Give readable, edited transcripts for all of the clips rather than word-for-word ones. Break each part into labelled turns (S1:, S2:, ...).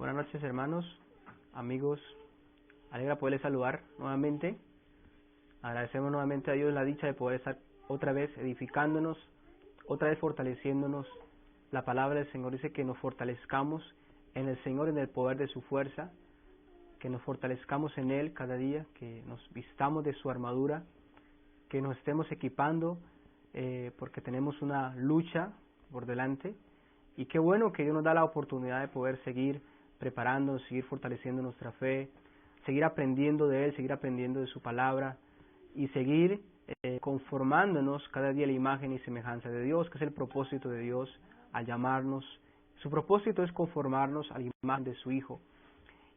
S1: Buenas noches, hermanos, amigos. Alegra poderles saludar nuevamente. Agradecemos nuevamente a Dios la dicha de poder estar otra vez edificándonos, otra vez fortaleciéndonos. La palabra del Señor dice que nos fortalezcamos en el Señor, en el poder de su fuerza, que nos fortalezcamos en Él cada día, que nos vistamos de su armadura, que nos estemos equipando, porque tenemos una lucha por delante. Y qué bueno que Dios nos da la oportunidad de poder seguir preparándonos, seguir fortaleciendo nuestra fe, seguir aprendiendo de Él, seguir aprendiendo de su palabra y seguir conformándonos cada día a la imagen y semejanza de Dios, que es el propósito de Dios al llamarnos. Su propósito es conformarnos a la imagen de su Hijo.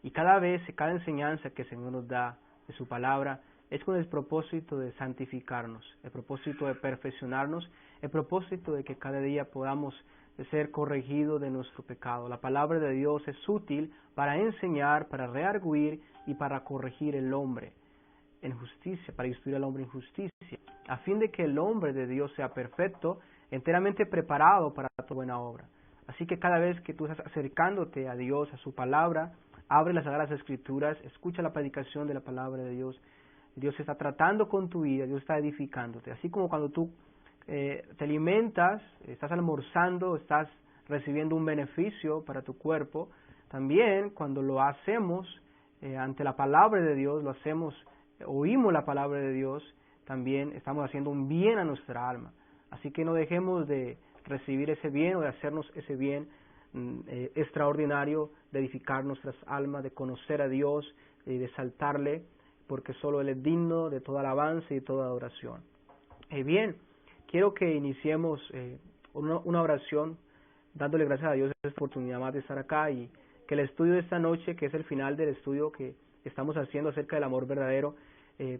S1: Y cada enseñanza que el Señor nos da de su palabra es con el propósito de santificarnos, el propósito de perfeccionarnos, el propósito de que cada día podamos ser corregidos de nuestro pecado. La palabra de Dios es útil para enseñar, para redarguir y para corregir el hombre en justicia, para instruir al hombre en justicia, a fin de que el hombre de Dios sea perfecto, enteramente preparado para toda buena obra. Así que cada vez que tú estás acercándote a Dios, a su palabra, abre las Sagradas Escrituras, escucha la predicación de la palabra de Dios. Dios está tratando con tu vida, Dios está edificándote. Así como cuando tú te alimentas, estás almorzando, estás recibiendo un beneficio para tu cuerpo, también cuando lo hacemos ante la palabra de Dios, lo hacemos, oímos la palabra de Dios, también estamos haciendo un bien a nuestra alma. Así que no dejemos de recibir ese bien o de hacernos ese bien extraordinario, de edificar nuestras almas, de conocer a Dios y de exaltarle, porque solo Él es digno de toda alabanza y de toda adoración. Bien, quiero que iniciemos una oración dándole gracias a Dios por esta oportunidad más de estar acá y que el estudio de esta noche, que es el final del estudio que estamos haciendo acerca del amor verdadero,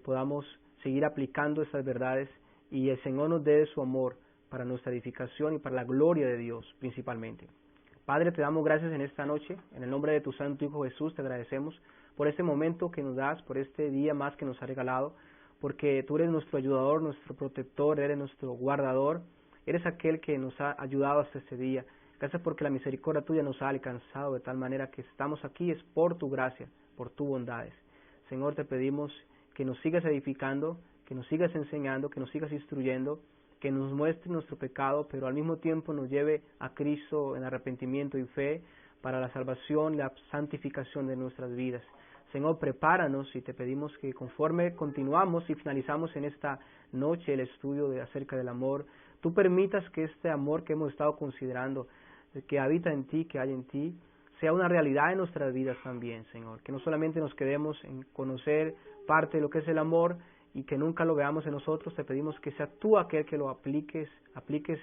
S1: podamos seguir aplicando estas verdades y el Señor nos dé su amor para nuestra edificación y para la gloria de Dios principalmente. Padre, te damos gracias en esta noche, en el nombre de tu Santo Hijo Jesús, te agradecemos por este momento que nos das, por este día más que nos ha regalado, porque tú eres nuestro ayudador, nuestro protector, eres nuestro guardador, eres aquel que nos ha ayudado hasta este día. Gracias porque la misericordia tuya nos ha alcanzado de tal manera que estamos aquí, es por tu gracia, por tu bondades. Señor, te pedimos que nos sigas edificando, que nos sigas enseñando, que nos sigas instruyendo, que nos muestre nuestro pecado, pero al mismo tiempo nos lleve a Cristo en arrepentimiento y fe para la salvación y la santificación de nuestras vidas. Señor, prepáranos y te pedimos que conforme continuamos y finalizamos en esta noche el estudio acerca del amor, tú permitas que este amor que hemos estado considerando, que habita en ti, que hay en ti, sea una realidad en nuestras vidas también, Señor. Que no solamente nos quedemos en conocer parte de lo que es el amor y que nunca lo veamos en nosotros, te pedimos que sea tú aquel que lo apliques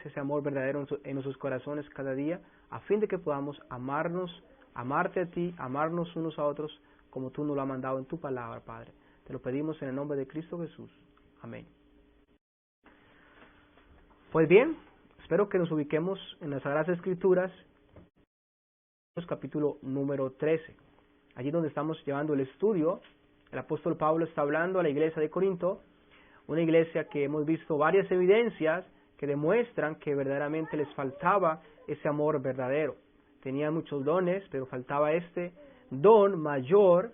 S1: ese amor verdadero en nuestros corazones cada día, a fin de que podamos amarnos, amarte a ti, amarnos unos a otros, como tú nos lo has mandado en tu palabra, Padre. Te lo pedimos en el nombre de Cristo Jesús. Amén. Pues bien, espero que nos ubiquemos en las Sagradas Escrituras, capítulo número 13. Allí donde estamos llevando el estudio, el apóstol Pablo está hablando a la iglesia de Corinto, una iglesia que hemos visto varias evidencias que demuestran que verdaderamente les faltaba ese amor verdadero. Tenían muchos dones, pero faltaba este don mayor.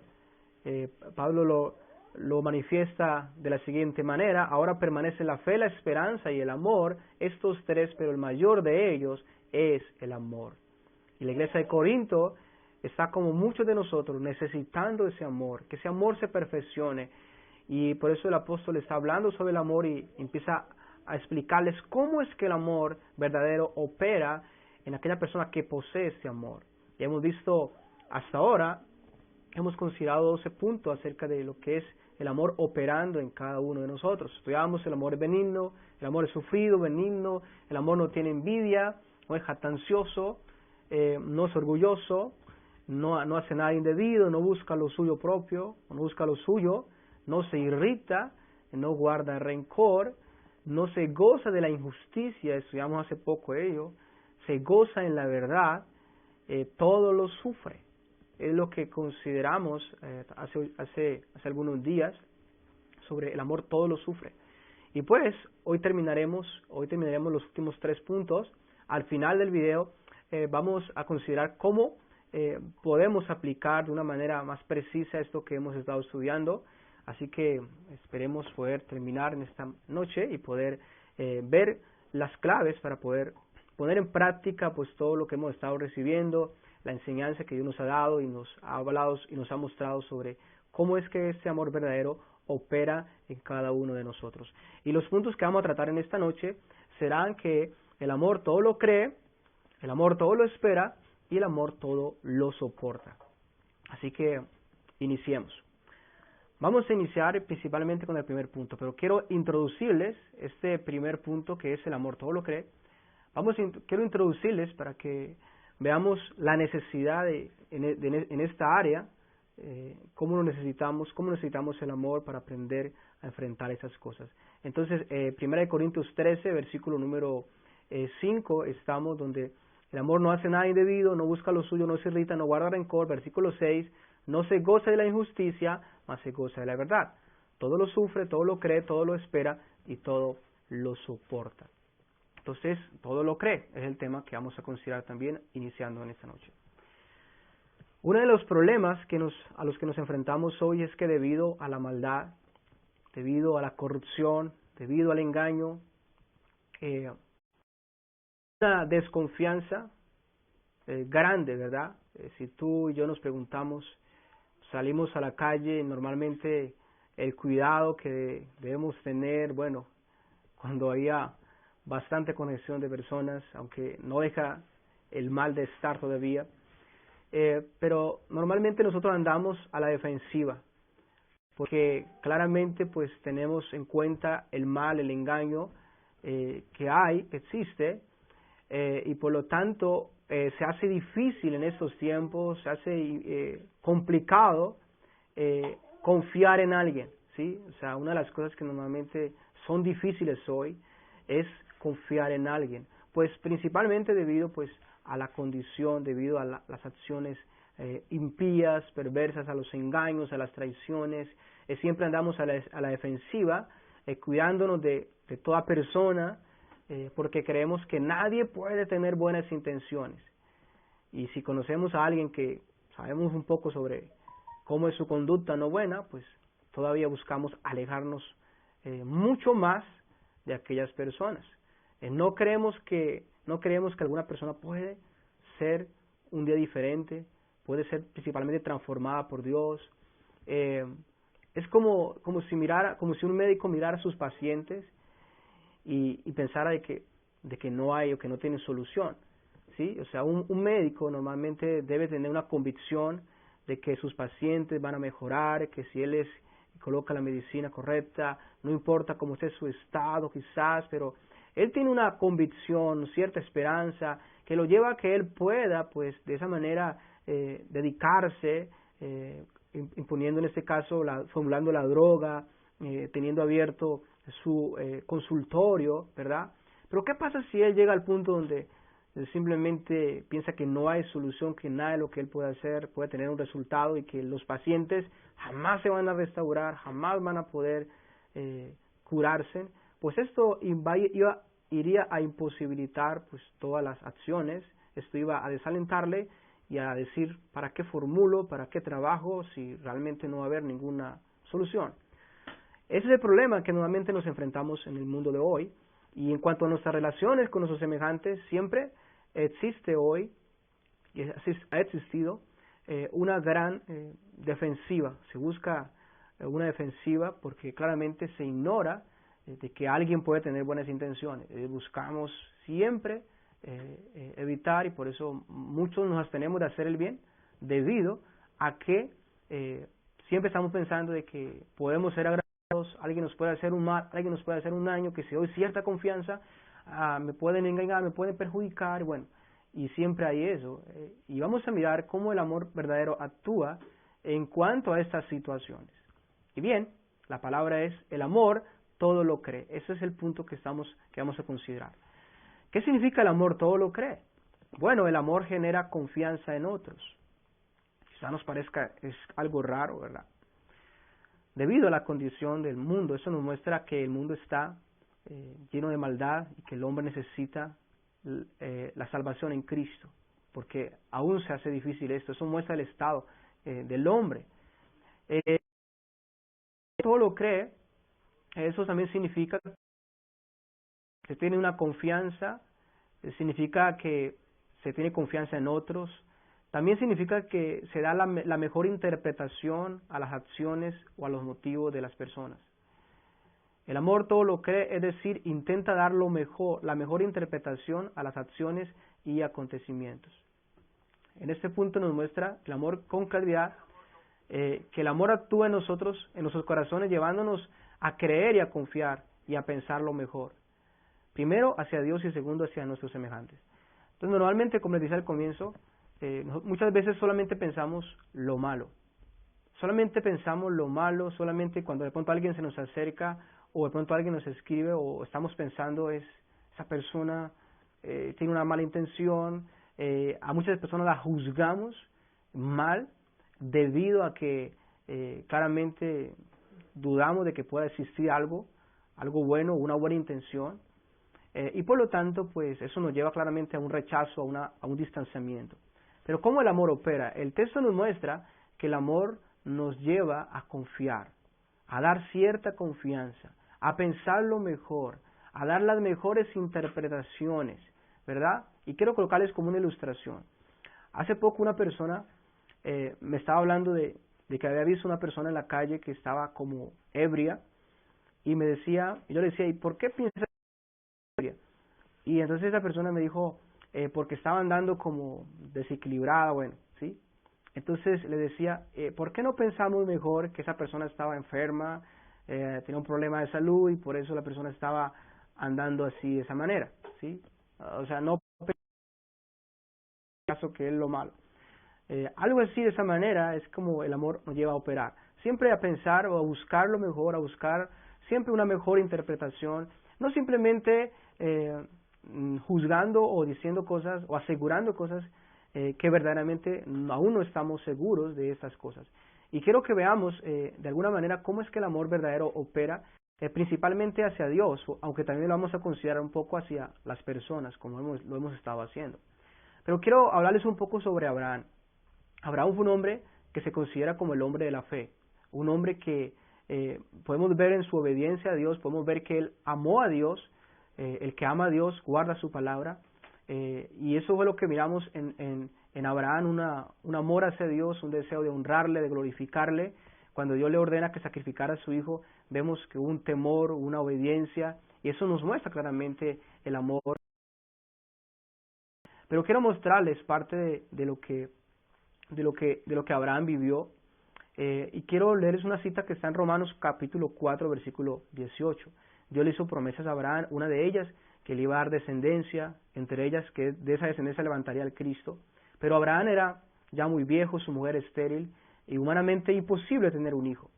S1: Pablo lo manifiesta de la siguiente manera: ahora permanece la fe, la esperanza y el amor, estos tres, pero el mayor de ellos es el amor. Y la iglesia de Corinto está, como muchos de nosotros, necesitando ese amor, que ese amor se perfeccione. Y por eso el apóstol está hablando sobre el amor y empieza a explicarles cómo es que el amor verdadero opera en aquella persona que posee ese amor. Y hemos visto hasta ahora, hemos considerado 12 puntos acerca de lo que es el amor operando en cada uno de nosotros. Estudiamos el amor es benigno, el amor es sufrido, benigno, el amor no tiene envidia, no es jactancioso, no es orgulloso, no hace nada indebido, no busca lo suyo propio, no busca lo suyo, no se irrita, no guarda rencor, no se goza de la injusticia, estudiamos hace poco ello, se goza en la verdad, todo lo sufre. Es lo que consideramos hace algunos días sobre el amor, todo lo sufre. Y pues hoy terminaremos los últimos 3 puntos. Al final del video vamos a considerar cómo podemos aplicar de una manera más precisa esto que hemos estado estudiando. Así que esperemos poder terminar en esta noche y poder ver las claves para poder poner en práctica pues todo lo que hemos estado recibiendo, la enseñanza que Dios nos ha dado y nos ha hablado y nos ha mostrado sobre cómo es que este amor verdadero opera en cada uno de nosotros. Y los puntos que vamos a tratar en esta noche serán que el amor todo lo cree, el amor todo lo espera y el amor todo lo soporta. Así que iniciemos. Vamos a iniciar principalmente con el primer punto, pero quiero introducirles este primer punto que es el amor todo lo cree. Quiero introducirles para que veamos la necesidad en esta área, cómo necesitamos el amor para aprender a enfrentar esas cosas. Entonces, 1 Corintios 13, versículo número 5, estamos donde el amor no hace nada indebido, no busca lo suyo, no se irrita, no guarda rencor. Versículo 6, no se goza de la injusticia, mas se goza de la verdad. Todo lo sufre, todo lo cree, todo lo espera y todo lo soporta. Entonces, todo lo cree es el tema que vamos a considerar también iniciando en esta noche. Uno de los problemas a los que nos enfrentamos hoy es que debido a la maldad, debido a la corrupción, debido al engaño, una desconfianza grande, ¿verdad? Si tú y yo nos preguntamos, salimos a la calle, normalmente el cuidado que debemos tener, bueno, cuando haya bastante conexión de personas, aunque no deja el mal de estar todavía, pero normalmente nosotros andamos a la defensiva, porque claramente pues tenemos en cuenta el mal, el engaño que existe, y por lo tanto se hace difícil en estos tiempos, se hace complicado confiar en alguien, ¿sí? O sea, una de las cosas que normalmente son difíciles hoy es confiar en alguien, pues principalmente debido pues a la condición, debido a las acciones impías, perversas, a los engaños, a las traiciones. Siempre andamos a la defensiva, cuidándonos de toda persona, porque creemos que nadie puede tener buenas intenciones. Y si conocemos a alguien que sabemos un poco sobre cómo es su conducta no buena, pues todavía buscamos alejarnos mucho más de aquellas personas. No creemos que alguna persona puede ser un día diferente, puede ser principalmente transformada por Dios. Es como si un médico mirara a sus pacientes y pensara de que no hay o que no tienen solución, ¿sí? O sea, un médico normalmente debe tener una convicción de que sus pacientes van a mejorar, que si él coloca la medicina correcta, no importa cómo esté su estado quizás, pero él tiene una convicción, cierta esperanza, que lo lleva a que él pueda, pues, de esa manera dedicarse, imponiendo en este caso, formulando la droga, teniendo abierto su consultorio, ¿verdad? Pero ¿qué pasa si él llega al punto donde él simplemente piensa que no hay solución, que nada de lo que él puede hacer puede tener un resultado y que los pacientes jamás se van a restaurar, jamás van a poder curarse? Pues esto iría a imposibilitar pues todas las acciones, esto iba a desalentarle y a decir ¿para qué formulo, para qué trabajo si realmente no va a haber ninguna solución? Ese es el problema que normalmente nos enfrentamos en el mundo de hoy. Y en cuanto a nuestras relaciones con nuestros semejantes, siempre existe hoy, y ha existido, una gran defensiva. Se busca una defensiva porque claramente se ignora de que alguien puede tener buenas intenciones. Buscamos siempre evitar, y por eso muchos nos abstenemos de hacer el bien, debido a que siempre estamos pensando de que podemos ser agradables, alguien nos puede hacer un mal, alguien nos puede hacer un daño, que si doy cierta confianza, me pueden engañar, me pueden perjudicar, bueno, y siempre hay eso. Y vamos a mirar cómo el amor verdadero actúa en cuanto a estas situaciones. Y bien, la palabra es, el amor todo lo cree. Ese es el punto que vamos a considerar. ¿Qué significa el amor todo lo cree? Bueno, el amor genera confianza en otros. Quizá nos parezca es algo raro, ¿verdad? Debido a la condición del mundo, eso nos muestra que el mundo está lleno de maldad y que el hombre necesita la salvación en Cristo. porque aún se hace difícil esto. Eso muestra el estado del hombre. Todo lo cree, eso también significa que se tiene una confianza, significa que se tiene confianza en otros, también significa que se da la mejor interpretación a las acciones o a los motivos de las personas. El amor todo lo cree, es decir, intenta dar la mejor interpretación a las acciones y acontecimientos. En este punto nos muestra el amor con claridad, que el amor actúa en nosotros, en nuestros corazones, llevándonos a creer y a confiar y a pensar lo mejor. Primero hacia Dios y segundo hacia nuestros semejantes. Entonces normalmente, como les dije al comienzo, muchas veces solamente pensamos lo malo. Solamente pensamos lo malo, solamente cuando de pronto alguien se nos acerca o de pronto alguien nos escribe o estamos pensando esa persona tiene una mala intención. A muchas personas las juzgamos mal debido a que claramente dudamos de que pueda existir algo bueno, una buena intención. Y por lo tanto, pues eso nos lleva claramente a un rechazo, a un distanciamiento. Pero ¿cómo el amor opera? El texto nos muestra que el amor nos lleva a confiar, a dar cierta confianza, a pensar lo mejor, a dar las mejores interpretaciones, ¿verdad? Y quiero colocarles como una ilustración. Hace poco una persona me estaba hablando de que había visto una persona en la calle que estaba como ebria y yo le decía, ¿y por qué piensas ebria? Y entonces esa persona me dijo, porque estaba andando como desequilibrada, bueno, ¿sí? Entonces le decía, ¿por qué no pensamos mejor que esa persona estaba enferma, tenía un problema de salud y por eso la persona estaba andando así de esa manera, ¿sí? O sea, no caso que es lo malo. Algo así de esa manera es como el amor nos lleva a operar. Siempre a pensar o a buscar lo mejor, a buscar siempre una mejor interpretación, no simplemente juzgando o diciendo cosas o asegurando cosas que verdaderamente aún no estamos seguros de estas cosas. Y quiero que veamos de alguna manera cómo es que el amor verdadero opera principalmente hacia Dios, aunque también lo vamos a considerar un poco hacia las personas, como lo hemos estado haciendo. Pero quiero hablarles un poco sobre Abraham. Abraham fue un hombre que se considera como el hombre de la fe, un hombre que podemos ver en su obediencia a Dios, podemos ver que él amó a Dios, el que ama a Dios guarda su palabra, y eso fue lo que miramos en Abraham, un amor hacia Dios, un deseo de honrarle, de glorificarle. Cuando Dios le ordena que sacrificara a su hijo, vemos que hubo un temor, una obediencia, y eso nos muestra claramente el amor. Pero quiero mostrarles parte de lo que Abraham vivió, y quiero leerles una cita que está en Romanos capítulo 4, versículo 18. Dios le hizo promesas a Abraham, una de ellas que le iba a dar descendencia, entre ellas que de esa descendencia levantaría al Cristo. Pero Abraham era ya muy viejo, su mujer estéril, y humanamente imposible tener un hijo.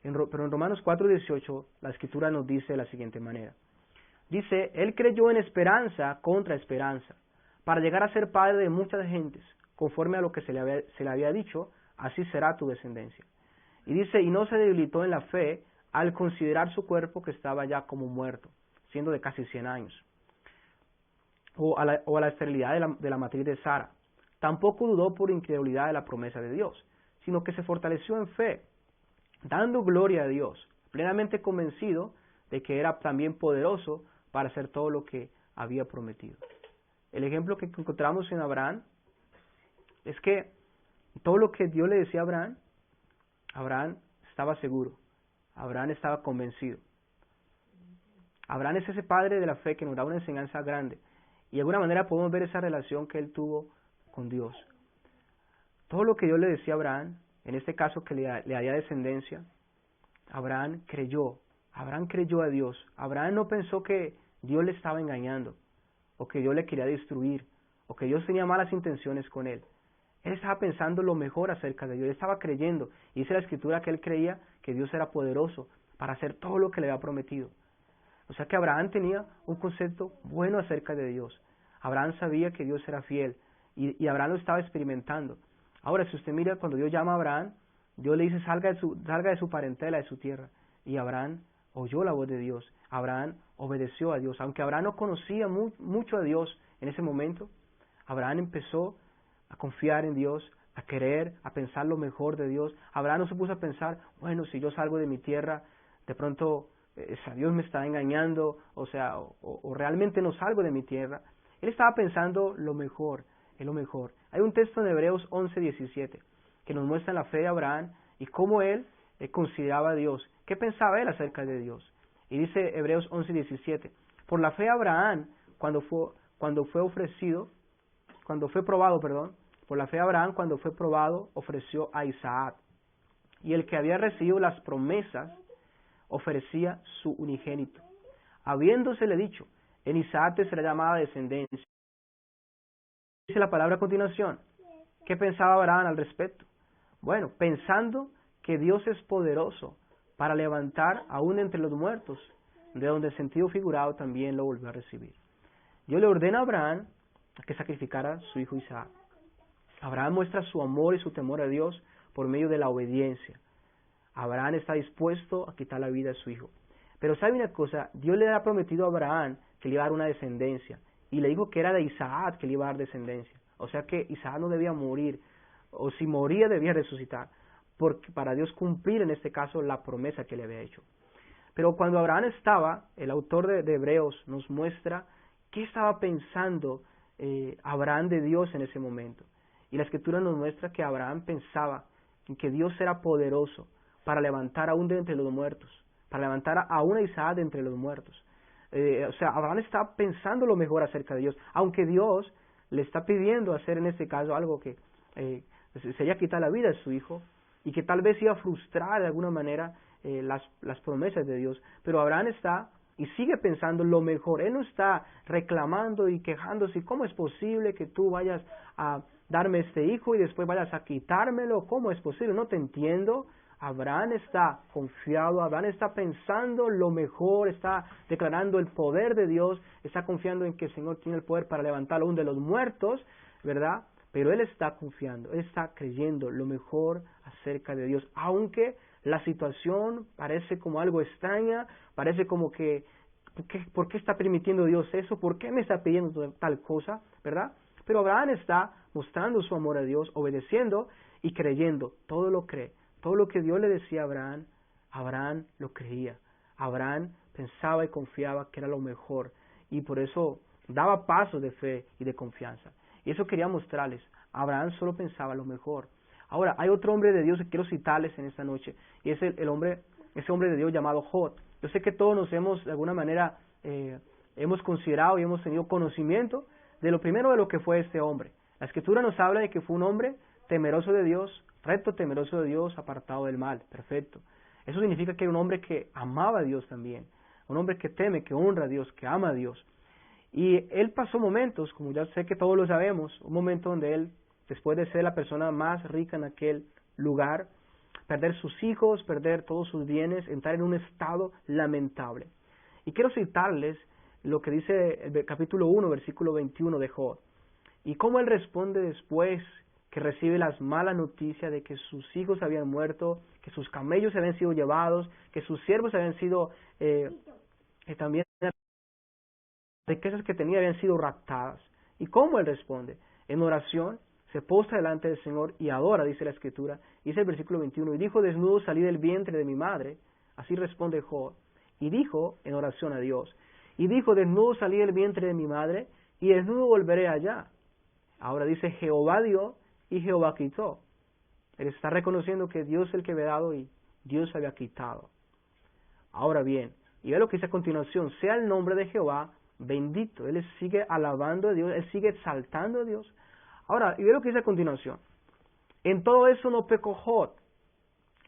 S1: Pero en Romanos 4, 18 la Escritura nos dice de la siguiente manera. Dice, él creyó en esperanza contra esperanza, para llegar a ser padre de muchas gentes, conforme a lo que se le había dicho, así será tu descendencia. Y dice, y no se debilitó en la fe al considerar su cuerpo que estaba ya como muerto, siendo de casi 100 años, o a la esterilidad de la matriz de Sara. Tampoco dudó por incredulidad de la promesa de Dios, sino que se fortaleció en fe, dando gloria a Dios, plenamente convencido de que era también poderoso para hacer todo lo que había prometido. El ejemplo que encontramos en Abraham es que todo lo que Dios le decía a Abraham, Abraham estaba seguro, Abraham estaba convencido. Abraham es ese padre de la fe que nos da una enseñanza grande, y de alguna manera podemos ver esa relación que él tuvo con Dios. Todo lo que Dios le decía a Abraham, en este caso que le daría descendencia, Abraham creyó a Dios. Abraham no pensó que Dios le estaba engañando, o que Dios le quería destruir, o que Dios tenía malas intenciones con él. Él estaba pensando lo mejor acerca de Dios, él estaba creyendo, y dice la Escritura que él creía que Dios era poderoso para hacer todo lo que le había prometido. O sea que Abraham tenía un concepto bueno acerca de Dios. Abraham sabía que Dios era fiel, y Abraham lo estaba experimentando. Ahora, si usted mira, cuando Dios llama a Abraham, Dios le dice, salga de su parentela, de su tierra. Y Abraham oyó la voz de Dios. Abraham obedeció a Dios. Aunque Abraham no conocía mucho a Dios en ese momento, Abraham empezó a confiar en Dios, a querer, a pensar lo mejor de Dios. Abraham no se puso a pensar, bueno, si yo salgo de mi tierra, de pronto Dios me está engañando, o realmente no salgo de mi tierra. Él estaba pensando lo mejor, en lo mejor. Hay un texto en Hebreos 11:17 que nos muestra la fe de Abraham y cómo él consideraba a Dios. ¿Qué pensaba él acerca de Dios? Y dice Hebreos 11:17, por la fe Abraham, cuando fue probado, por la fe Abraham, cuando fue probado, ofreció a Isaac. Y el que había recibido las promesas, ofrecía su unigénito, habiéndosele dicho, en Isaac te será llamada descendencia. Dice la palabra a continuación. ¿Qué pensaba Abraham al respecto? Bueno, pensando que Dios es poderoso para levantar aún entre los muertos, de donde el sentido figurado también lo volvió a recibir. Dios le ordena a Abraham a que sacrificara a su hijo Isaac. Abraham muestra su amor y su temor a Dios por medio de la obediencia. Abraham está dispuesto a quitar la vida de su hijo. Pero ¿sabe una cosa? Dios le ha prometido a Abraham que le iba a dar una descendencia. Y le dijo que era de Isaac que le iba a dar descendencia. O sea que Isaac no debía morir. O si moría debía resucitar. Para Dios cumplir en este caso la promesa que le había hecho. Pero cuando Abraham estaba, el autor de Hebreos nos muestra qué estaba pensando Abraham de Dios en ese momento. Y la Escritura nos muestra que Abraham pensaba en que Dios era poderoso para levantar aún de entre los muertos, para levantar aún a Isaac de entre los muertos. Abraham está pensando lo mejor acerca de Dios, aunque Dios le está pidiendo hacer en este caso algo que sería quitar la vida de su hijo y que tal vez iba a frustrar de alguna manera las promesas de Dios. Pero Abraham está y sigue pensando lo mejor. Él no está reclamando y quejándose, ¿cómo es posible que tú vayas a darme este hijo y después vayas a quitármelo? ¿Cómo es posible? No te entiendo. Abraham está confiado, Abraham está pensando lo mejor, está declarando el poder de Dios, está confiando en que el Señor tiene el poder para levantarlo aún de los muertos, ¿verdad? Pero él está confiando, él está creyendo lo mejor acerca de Dios, aunque la situación parece como algo extraña, parece como que, ¿por qué está permitiendo Dios eso? ¿Por qué me está pidiendo tal cosa? ¿Verdad? Pero Abraham está mostrando su amor a Dios, obedeciendo y creyendo, todo lo cree. Todo lo que Dios le decía a Abraham, Abraham lo creía. Abraham pensaba y confiaba que era lo mejor y por eso daba pasos de fe y de confianza. Y eso quería mostrarles. Abraham solo pensaba lo mejor. Ahora, hay otro hombre de Dios que quiero citarles en esta noche y es ese hombre de Dios llamado Job. Yo sé que todos nos hemos, de alguna manera, hemos considerado y hemos tenido conocimiento de lo primero de lo que fue este hombre. La Escritura nos habla de que fue un hombre temeroso de Dios, recto, temeroso de Dios, apartado del mal, perfecto. Eso significa que era un hombre que amaba a Dios también, un hombre que teme, que honra a Dios, que ama a Dios. Y él pasó momentos, como ya sé que todos lo sabemos, un momento donde él, después de ser la persona más rica en aquel lugar, perder sus hijos, perder todos sus bienes, entrar en un estado lamentable. Y quiero citarles lo que dice el capítulo 1, versículo 21 de Job. Y cómo él responde después que recibe las malas noticias de que sus hijos habían muerto, que sus camellos habían sido llevados, que sus siervos habían sido, también las riquezas que tenía habían sido raptadas. ¿Y cómo él responde? En oración, se postra delante del Señor y adora, dice la Escritura. Dice el versículo 21, y dijo, desnudo salí del vientre de mi madre. Así responde Job. Y dijo en oración a Dios. Y dijo, desnudo salí del vientre de mi madre, y desnudo volveré allá. Ahora dice, Jehová dio y Jehová quitó. Él está reconociendo que Dios es el que había dado y Dios había quitado. Ahora bien, y ve lo que dice a continuación, sea el nombre de Jehová bendito. Él sigue alabando a Dios, él sigue exaltando a Dios. Ahora, y ve lo que dice a continuación. En todo eso no pecó Job,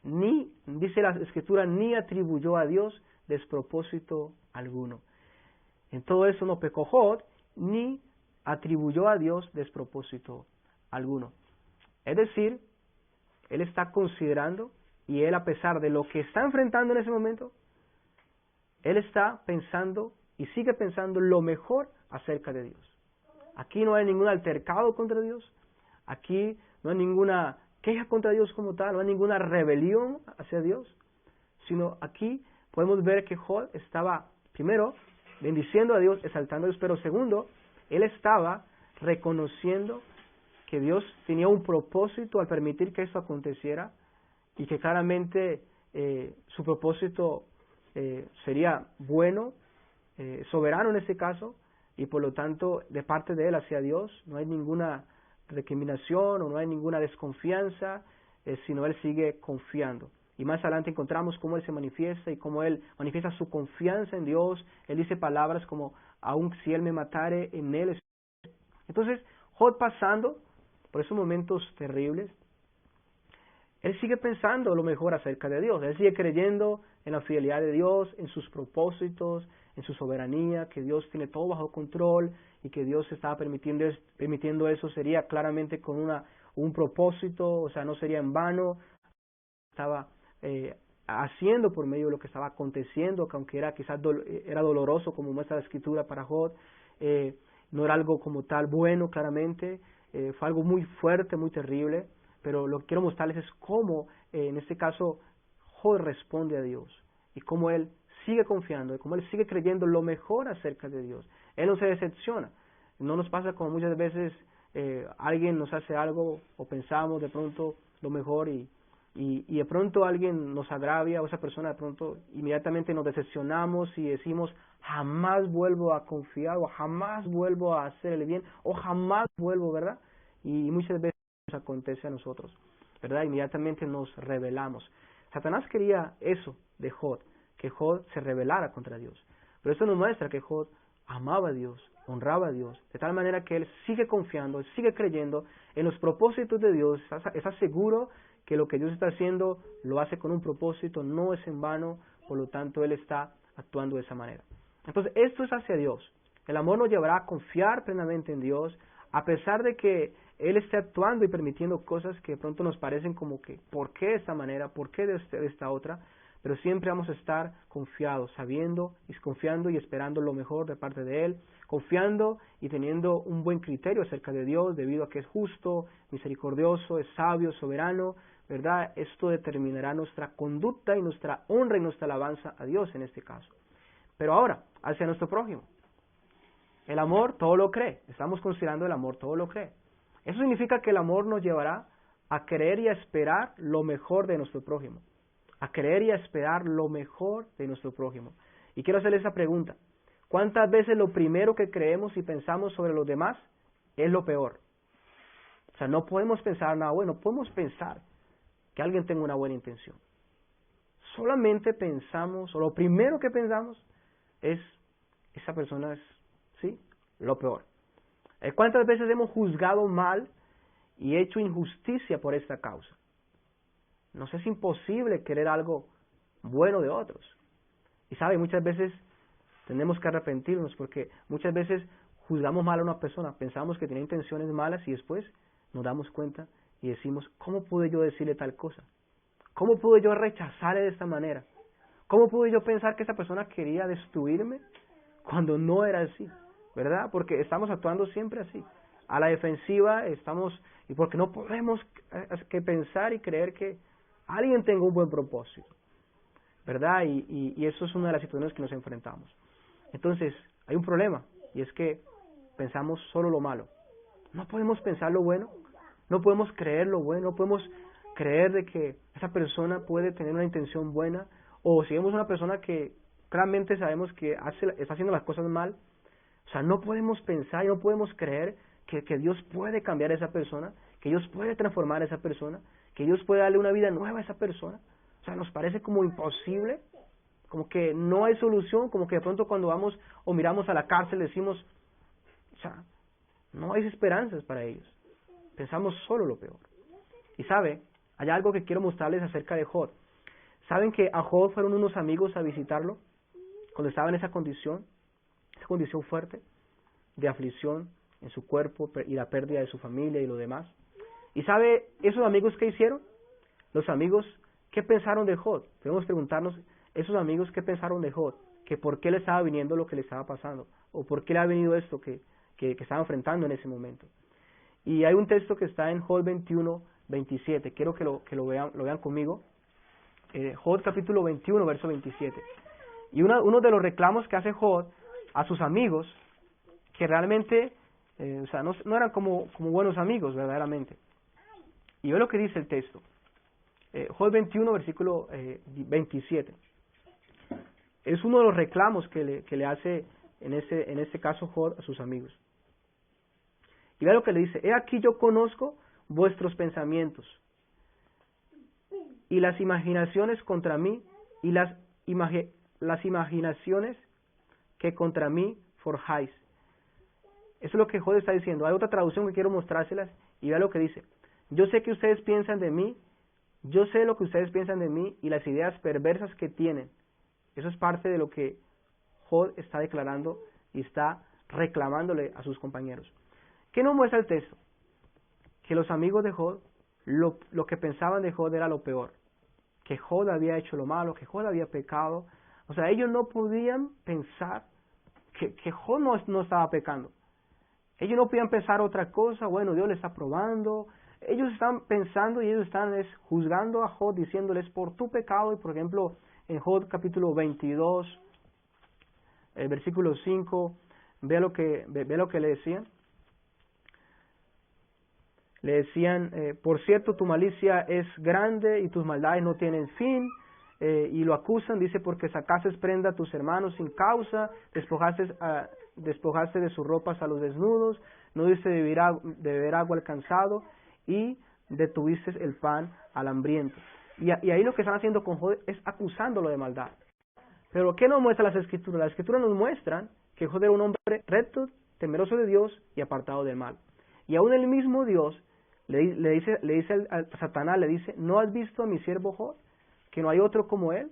S1: ni, dice la Escritura, ni atribuyó a Dios despropósito alguno. En todo eso no pecó Job, ni atribuyó a Dios despropósito alguno. Es decir, él está considerando, y él a pesar de lo que está enfrentando en ese momento, él está pensando y sigue pensando lo mejor acerca de Dios. Aquí no hay ningún altercado contra Dios, aquí no hay ninguna queja contra Dios como tal, no hay ninguna rebelión hacia Dios, sino aquí podemos ver que Job estaba, primero, bendiciendo a Dios, exaltando a Dios, pero segundo, él estaba reconociendo que Dios tenía un propósito al permitir que esto aconteciera y que claramente su propósito sería bueno, soberano en este caso, y por lo tanto de parte de Él hacia Dios no hay ninguna recriminación o no hay ninguna desconfianza, sino Él sigue confiando. Y más adelante encontramos cómo Él se manifiesta y cómo Él manifiesta su confianza en Dios. Él dice palabras como, aun si Él me matare, en Él. Entonces, Job, pasando por esos momentos terribles, él sigue pensando lo mejor acerca de Dios. Él sigue creyendo en la fidelidad de Dios, en sus propósitos, en su soberanía, que Dios tiene todo bajo control y que Dios estaba permitiendo eso sería claramente con un propósito, o sea, no sería en vano. Estaba haciendo por medio de lo que estaba aconteciendo, que aunque era quizás era doloroso, como muestra la Escritura para Job, no era algo como tal bueno, claramente, fue algo muy fuerte, muy terrible, pero lo que quiero mostrarles es cómo, en este caso, Job responde a Dios y cómo él sigue confiando, y cómo él sigue creyendo lo mejor acerca de Dios. Él no se decepciona. No nos pasa como muchas veces alguien nos hace algo o pensamos de pronto lo mejor y de pronto alguien nos agravia o esa persona de pronto inmediatamente nos decepcionamos y decimos jamás vuelvo a confiar o jamás vuelvo a hacer el bien o jamás vuelvo, ¿verdad? Y muchas veces nos acontece a nosotros, ¿verdad? Inmediatamente nos rebelamos. Satanás quería eso de Job, que Job se rebelara contra Dios. Pero eso nos muestra que Job amaba a Dios, honraba a Dios, de tal manera que él sigue confiando, sigue creyendo en los propósitos de Dios, está seguro que lo que Dios está haciendo lo hace con un propósito, no es en vano, por lo tanto él está actuando de esa manera. Entonces esto es hacia Dios. El amor nos llevará a confiar plenamente en Dios, a pesar de que Él esté actuando y permitiendo cosas que de pronto nos parecen como que, ¿por qué de esta manera? ¿Por qué de esta otra? Pero siempre vamos a estar confiados, sabiendo y confiando y esperando lo mejor de parte de Él, confiando y teniendo un buen criterio acerca de Dios, debido a que es justo, misericordioso, es sabio, soberano, ¿verdad? Esto determinará nuestra conducta y nuestra honra y nuestra alabanza a Dios en este caso. Pero ahora, hacia nuestro prójimo. El amor todo lo cree. Estamos considerando el amor todo lo cree. Eso significa que el amor nos llevará a creer y a esperar lo mejor de nuestro prójimo. A creer y a esperar lo mejor de nuestro prójimo. Y quiero hacerle esa pregunta. ¿Cuántas veces lo primero que creemos y pensamos sobre los demás es lo peor? O sea, no podemos pensar nada bueno. Podemos pensar que alguien tenga una buena intención. Solamente pensamos, o lo primero que pensamos es, esa persona es, ¿sí?, lo peor. ¿Cuántas veces hemos juzgado mal y hecho injusticia por esta causa? Nos es imposible querer algo bueno de otros. Y sabe, muchas veces tenemos que arrepentirnos porque muchas veces juzgamos mal a una persona, pensamos que tiene intenciones malas y después nos damos cuenta y decimos, ¿cómo pude yo decirle tal cosa? ¿Cómo pude yo rechazarle de esta manera? ¿Cómo pude yo pensar que esa persona quería destruirme cuando no era así? ¿Verdad? Porque estamos actuando siempre así. A la defensiva estamos, y porque no podemos que pensar y creer que alguien tenga un buen propósito. ¿Verdad? Y eso es una de las situaciones que nos enfrentamos. Entonces, hay un problema, y es que pensamos solo lo malo. No podemos pensar lo bueno, no podemos creer lo bueno, no podemos creer de que esa persona puede tener una intención buena, o si vemos una persona que claramente sabemos que está haciendo las cosas mal, o sea, no podemos pensar y no podemos creer que Dios puede cambiar a esa persona, que Dios puede transformar a esa persona, que Dios puede darle una vida nueva a esa persona. O sea, nos parece como imposible, como que no hay solución, como que de pronto cuando vamos o miramos a la cárcel decimos, o sea, no hay esperanzas para ellos. Pensamos solo lo peor. Y sabe, hay algo que quiero mostrarles acerca de Job. ¿Saben que a Job fueron unos amigos a visitarlo cuando estaba en esa condición fuerte de aflicción en su cuerpo y la pérdida de su familia y lo demás? ¿Y sabe esos amigos qué hicieron? Los amigos, ¿qué pensaron de Job? Debemos preguntarnos, esos amigos, ¿qué pensaron de Job? Que por qué le estaba viniendo lo que le estaba pasando, o por qué le ha venido esto que estaba enfrentando en ese momento. Y hay un texto que está en Job 21, 27, quiero que lo vean conmigo. Job capítulo 21, verso 27. Y uno de los reclamos que hace Job a sus amigos, que realmente O sea, no eran como buenos amigos verdaderamente. Y ve lo que dice el texto. Job 21, versículo 27. Es uno de los reclamos que le hace en este caso Job a sus amigos. Y ve lo que le dice: he aquí yo conozco vuestros pensamientos y las imaginaciones contra mí, y las imaginaciones que contra mí forjáis. Eso es lo que Job está diciendo. Hay otra traducción que quiero mostrárselas, y vea lo que dice: yo sé que ustedes piensan de mí, yo sé lo que ustedes piensan de mí y las ideas perversas que tienen. Eso es parte de lo que Job está declarando y está reclamándole a sus compañeros. ¿Qué nos muestra el texto? Que los amigos de Job, lo que pensaban de Job era lo peor. Que Job había hecho lo malo, que Job había pecado. O sea, ellos no podían pensar que Job no estaba pecando. Ellos no podían pensar otra cosa. Bueno, Dios le está probando. Ellos están pensando y ellos están juzgando a Job, diciéndoles por tu pecado. Y por ejemplo, en Job capítulo 22, versículo 5, ve lo que le decían. Le decían: por cierto, tu malicia es grande y tus maldades no tienen fin. Y lo acusan, dice: porque sacaste prenda a tus hermanos sin causa, despojaste de sus ropas a los desnudos, no diste de beber agua al cansado, y detuviste el pan al hambriento. Y ahí lo que están haciendo con Job es acusándolo de maldad. Pero ¿qué nos muestra las Escrituras? Las Escrituras nos muestran que Job era un hombre recto, temeroso de Dios y apartado del mal. Y aún el mismo Dios le dice a Satanás, le dice: ¿no has visto a mi siervo Job, que no hay otro como él?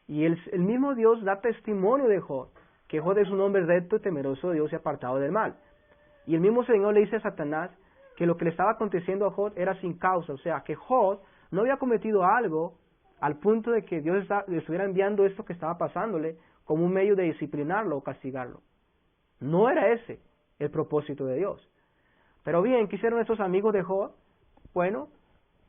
S1: Y el mismo Dios da testimonio de Job, que Job es un hombre recto, temeroso de Dios y apartado del mal. Y el mismo Señor le dice a Satanás que lo que le estaba aconteciendo a Job era sin causa, o sea, que Job no había cometido algo al punto de que Dios le estuviera enviando esto que estaba pasándole como un medio de disciplinarlo o castigarlo. No era ese el propósito de Dios. Pero bien, ¿qué hicieron estos amigos de Job? Bueno,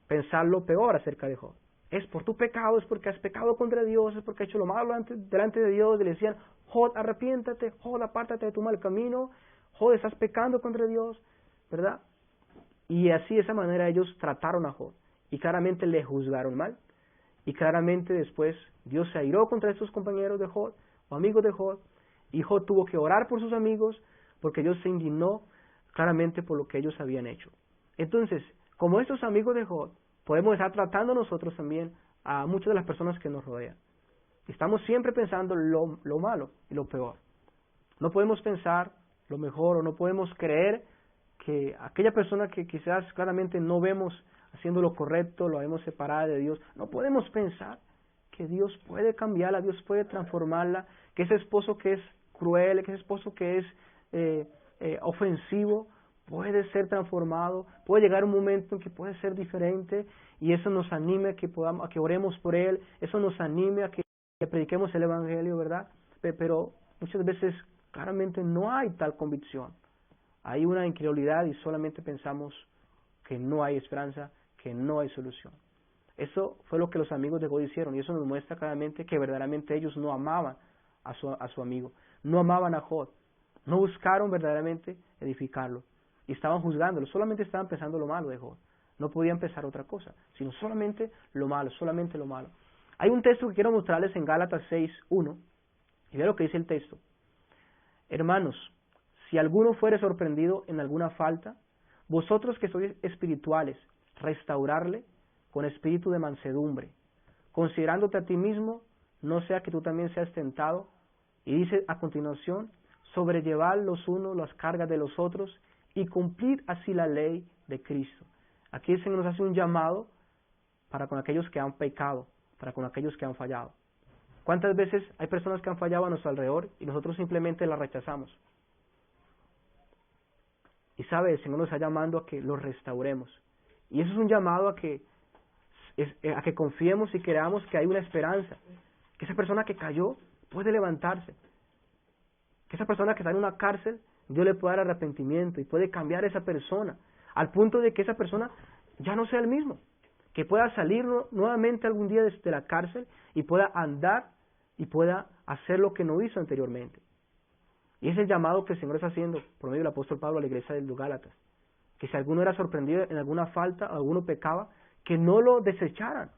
S1: pensar lo peor acerca de Job. Es por tu pecado, es porque has pecado contra Dios, es porque has hecho lo malo delante de Dios. Y le decían: Job, arrepiéntate, Job, apártate de tu mal camino, Job, estás pecando contra Dios, ¿verdad? Y así, de esa manera, ellos trataron a Job y claramente le juzgaron mal. Y claramente después Dios se airó contra estos compañeros de Job o amigos de Job, y Job tuvo que orar por sus amigos porque Dios se indignó claramente por lo que ellos habían hecho. Entonces, como estos amigos de Job, podemos estar tratando nosotros también a muchas de las personas que nos rodean. Estamos siempre pensando lo malo y lo peor. No podemos pensar lo mejor, o no podemos creer que aquella persona que quizás claramente no vemos haciendo lo correcto, lo vemos separada de Dios, no podemos pensar que Dios puede cambiarla, Dios puede transformarla, que ese esposo que es cruel, que ese esposo que es ofensivo, puede ser transformado, puede llegar un momento en que puede ser diferente, y eso nos anime a que oremos por él, eso nos anime a que prediquemos el Evangelio, ¿verdad? Pero muchas veces claramente no hay tal convicción. Hay una incredulidad y solamente pensamos que no hay esperanza, que no hay solución. Eso fue lo que los amigos de Job hicieron, y eso nos muestra claramente que verdaderamente ellos no amaban a su amigo, no amaban a Job, no buscaron verdaderamente edificarlo, y estaban juzgándolo, solamente estaban pensando lo malo de Job. No podían pensar otra cosa, sino solamente lo malo, solamente lo malo. Hay un texto que quiero mostrarles en Gálatas 6:1, y vea lo que dice el texto. Hermanos, si alguno fuere sorprendido en alguna falta, vosotros que sois espirituales, restaurarle con espíritu de mansedumbre, considerándote a ti mismo, no sea que tú también seas tentado. Y dice a continuación: sobrellevad los unos las cargas de los otros y cumplid así la ley de Cristo. Aquí el Señor nos hace un llamado para con aquellos que han pecado, para con aquellos que han fallado. ¿Cuántas veces hay personas que han fallado a nuestro alrededor y nosotros simplemente las rechazamos? Y sabe, el Señor nos está llamando a que los restauremos. Y eso es un llamado a que confiemos y creamos que hay una esperanza, que esa persona que cayó puede levantarse, que esa persona que está en una cárcel, Dios le puede dar arrepentimiento y puede cambiar a esa persona, al punto de que esa persona ya no sea el mismo, que pueda salir nuevamente algún día de la cárcel y pueda andar y pueda hacer lo que no hizo anteriormente. Y es el llamado que el Señor está haciendo por medio del apóstol Pablo a la iglesia de los Gálatas. Que si alguno era sorprendido en alguna falta, alguno pecaba, que no lo desecharan,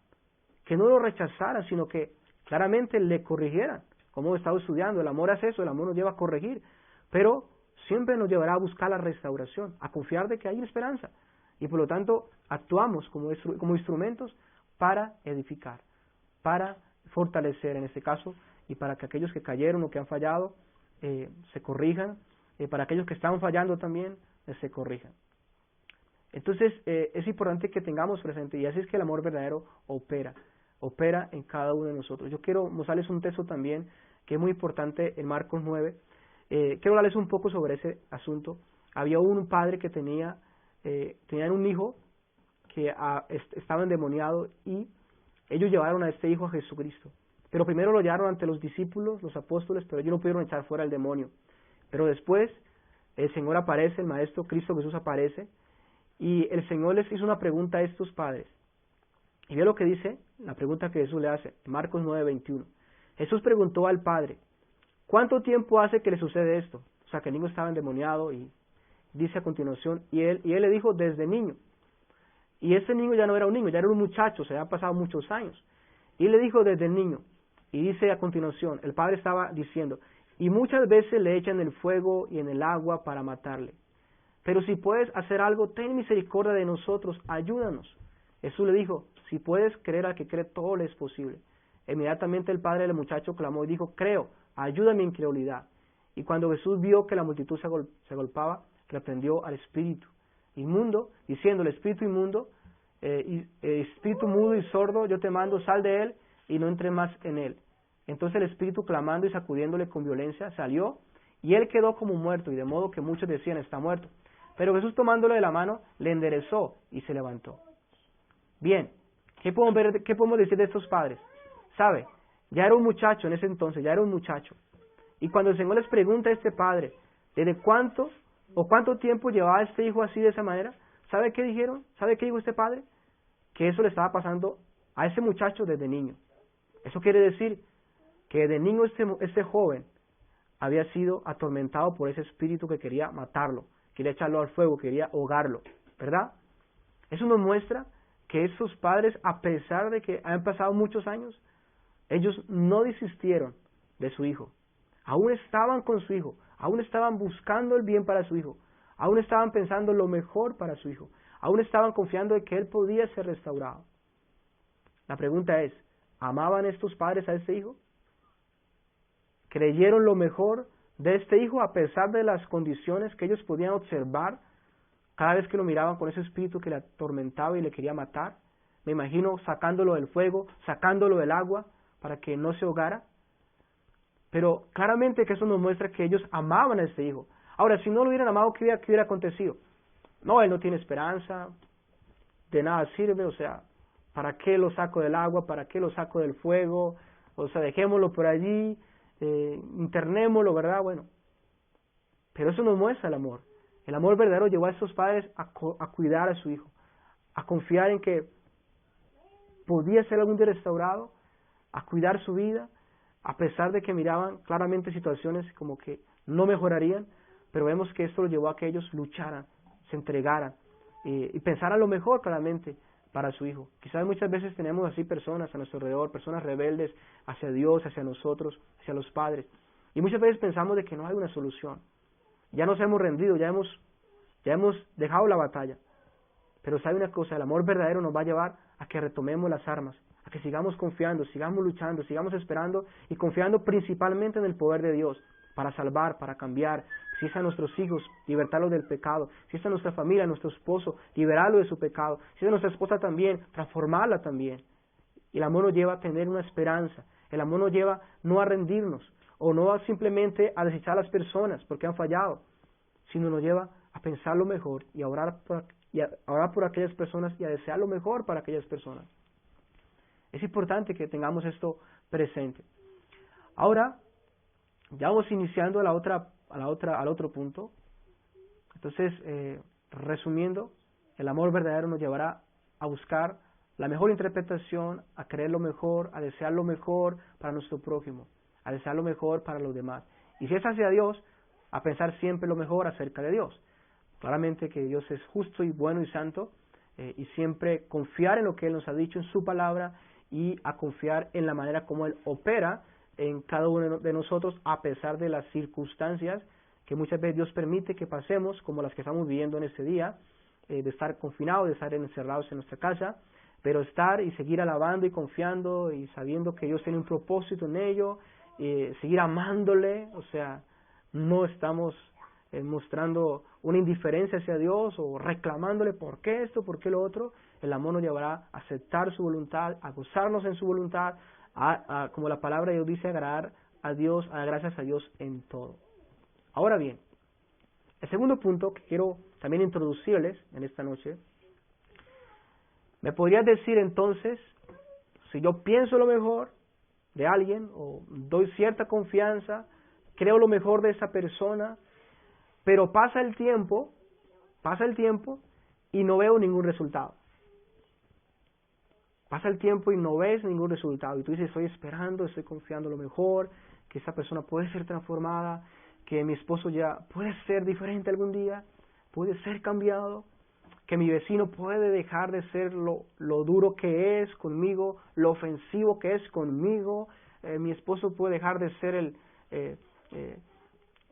S1: que no lo rechazaran, sino que claramente le corrigieran. Como he estado estudiando, el amor es eso, el amor nos lleva a corregir, pero siempre nos llevará a buscar la restauración, a confiar de que hay esperanza. Y por lo tanto, actuamos como instrumentos para edificar, para fortalecer en este caso, y para que aquellos que cayeron o que han fallado se corrijan, para aquellos que están fallando también se corrijan. Entonces es importante que tengamos presente, y así es que el amor verdadero opera en cada uno de nosotros. Yo quiero mostrarles un texto también que es muy importante en Marcos 9. Quiero hablarles un poco sobre ese asunto. Había un padre que tenían un hijo que estaba endemoniado, y ellos llevaron a este hijo a Jesucristo. Pero primero lo llevaron ante los discípulos, los apóstoles, pero ellos no pudieron echar fuera el demonio. Pero después el Señor aparece, el Maestro Cristo Jesús aparece, y el Señor les hizo una pregunta a estos padres. Y ve lo que dice, la pregunta que Jesús le hace, Marcos 9:21. Jesús preguntó al padre, ¿cuánto tiempo hace que le sucede esto? O sea, que el niño estaba endemoniado, y dice a continuación, y él le dijo, desde niño. Y ese niño ya no era un niño, ya era un muchacho, se había pasado muchos años. Y le dijo desde el niño, y dice a continuación, el padre estaba diciendo, y muchas veces le echan el fuego y en el agua para matarle. Pero si puedes hacer algo, ten misericordia de nosotros, ayúdanos. Jesús le dijo, si puedes creer al que cree, todo le es posible. Inmediatamente el padre del muchacho clamó y dijo, creo, ayuda mi incredulidad. Y cuando Jesús vio que la multitud se agolpaba, reprendió al espíritu inmundo, diciendo, el espíritu inmundo, espíritu mudo y sordo, yo te mando, sal de él y no entre más en él. Entonces el espíritu, clamando y sacudiéndole con violencia, salió, y él quedó como muerto, y de modo que muchos decían, está muerto. Pero Jesús, tomándolo de la mano, le enderezó y se levantó. Bien, ¿qué podemos decir de estos padres? ¿Sabe? Ya era un muchacho en ese entonces, ya era un muchacho. Y cuando el Señor les pregunta a este padre, ¿desde cuánto tiempo llevaba este hijo así de esa manera? ¿Sabe qué dijeron? ¿Sabe qué dijo este padre? Que eso le estaba pasando a ese muchacho desde niño. Eso quiere decir que de niño este joven había sido atormentado por ese espíritu que quería matarlo, quería echarlo al fuego, quería ahogarlo, ¿verdad? Eso nos muestra que esos padres, a pesar de que han pasado muchos años, ellos no desistieron de su hijo. Aún estaban con su hijo, aún estaban buscando el bien para su hijo, aún estaban pensando lo mejor para su hijo, aún estaban confiando en que él podía ser restaurado. La pregunta es, ¿amaban estos padres a este hijo? ¿Creyeron lo mejor de este hijo a pesar de las condiciones que ellos podían observar cada vez que lo miraban con ese espíritu que le atormentaba y le quería matar? Me imagino sacándolo del fuego, sacándolo del agua para que no se ahogara. Pero claramente que eso nos muestra que ellos amaban a este hijo. Ahora, si no lo hubieran amado, ¿qué hubiera acontecido? No, él no tiene esperanza, de nada sirve, o sea, ¿para qué lo saco del agua? ¿Para qué lo saco del fuego? O sea, dejémoslo por allí, internémoslo, ¿verdad? Bueno, pero eso nos muestra el amor. El amor verdadero llevó a estos padres a cuidar a su hijo, a confiar en que podía ser algún día restaurado, a cuidar su vida, a pesar de que miraban claramente situaciones como que no mejorarían, pero vemos que esto lo llevó a que ellos lucharan, se entregaran y pensaran lo mejor claramente para su hijo. Quizás muchas veces tenemos así personas a nuestro alrededor, personas rebeldes hacia Dios, hacia nosotros, hacia los padres, y muchas veces pensamos de que no hay una solución. Ya nos hemos rendido, ya hemos dejado la batalla. Pero sabe una cosa, el amor verdadero nos va a llevar a que retomemos las armas, a que sigamos confiando, sigamos luchando, sigamos esperando y confiando principalmente en el poder de Dios para salvar, para cambiar. Si es a nuestros hijos, libertarlos del pecado. Si es a nuestra familia, a nuestro esposo, liberarlo de su pecado. Si es a nuestra esposa también, transformarla también. Y el amor nos lleva a tener una esperanza. El amor nos lleva no a rendirnos o no simplemente a desechar a las personas porque han fallado, sino nos lleva a pensar lo mejor y a orar por aquellas personas y a desear lo mejor para aquellas personas. Es importante que tengamos esto presente. Ahora, ya vamos iniciando al otro punto. Entonces, resumiendo, el amor verdadero nos llevará a buscar la mejor interpretación, a creer lo mejor, a desear lo mejor para nuestro prójimo, a desear lo mejor para los demás. Y si es hacia Dios, a pensar siempre lo mejor acerca de Dios. Claramente que Dios es justo y bueno y santo, y siempre confiar en lo que Él nos ha dicho en su palabra y a confiar en la manera como Él opera en cada uno de nosotros a pesar de las circunstancias que muchas veces Dios permite que pasemos, como las que estamos viviendo en este día, de estar confinados, de estar encerrados en nuestra casa, pero estar y seguir alabando y confiando y sabiendo que Dios tiene un propósito en ello, seguir amándole, o sea, no estamos mostrando una indiferencia hacia Dios o reclamándole por qué esto, por qué lo otro. El amor nos llevará a aceptar su voluntad, a gozarnos en su voluntad, como la palabra de Dios dice, agradar a Dios, a dar gracias a Dios en todo. Ahora bien, el segundo punto que quiero también introducirles en esta noche, ¿me podrías decir entonces, si yo pienso lo mejor de alguien o doy cierta confianza, creo lo mejor de esa persona, pero pasa el tiempo y no veo ningún resultado? Pasa el tiempo y no ves ningún resultado. Y tú dices, estoy esperando, estoy confiando lo mejor, que esa persona puede ser transformada, que mi esposo ya puede ser diferente algún día, puede ser cambiado, que mi vecino puede dejar de ser lo duro que es conmigo, lo ofensivo que es conmigo, mi esposo puede dejar de ser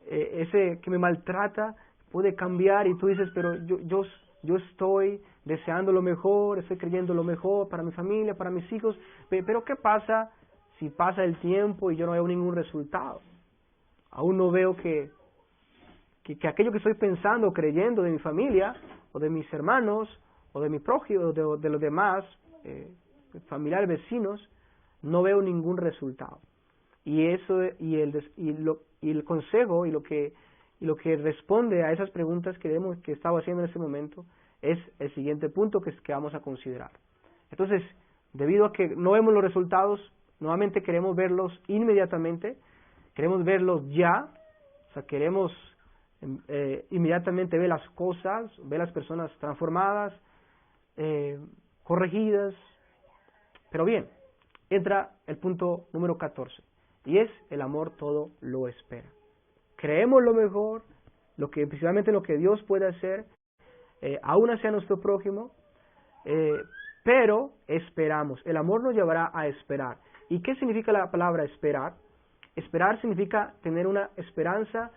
S1: ese que me maltrata, puede cambiar. Y tú dices, pero yo estoy deseando lo mejor, estoy creyendo lo mejor para mi familia, para mis hijos, pero ¿qué pasa si pasa el tiempo y yo no veo ningún resultado? Aún no veo que aquello que estoy pensando, creyendo de mi familia, o de mis hermanos, o de mi prójimo, o de los demás, familiares, vecinos, no veo ningún resultado. Y eso, y el consejo, y lo que responde a esas preguntas que estaba haciendo en este momento, es el siguiente punto que vamos a considerar. Entonces, debido a que no vemos los resultados, nuevamente queremos verlos inmediatamente, queremos verlos ya, o sea, queremos inmediatamente ver las cosas, ver las personas transformadas, corregidas. Pero bien, entra el punto número 14, y es el amor todo lo espera. Creemos lo mejor, principalmente lo que Dios puede hacer, aún hacia nuestro prójimo, pero esperamos. El amor nos llevará a esperar. ¿Y qué significa la palabra esperar? Esperar significa tener una esperanza,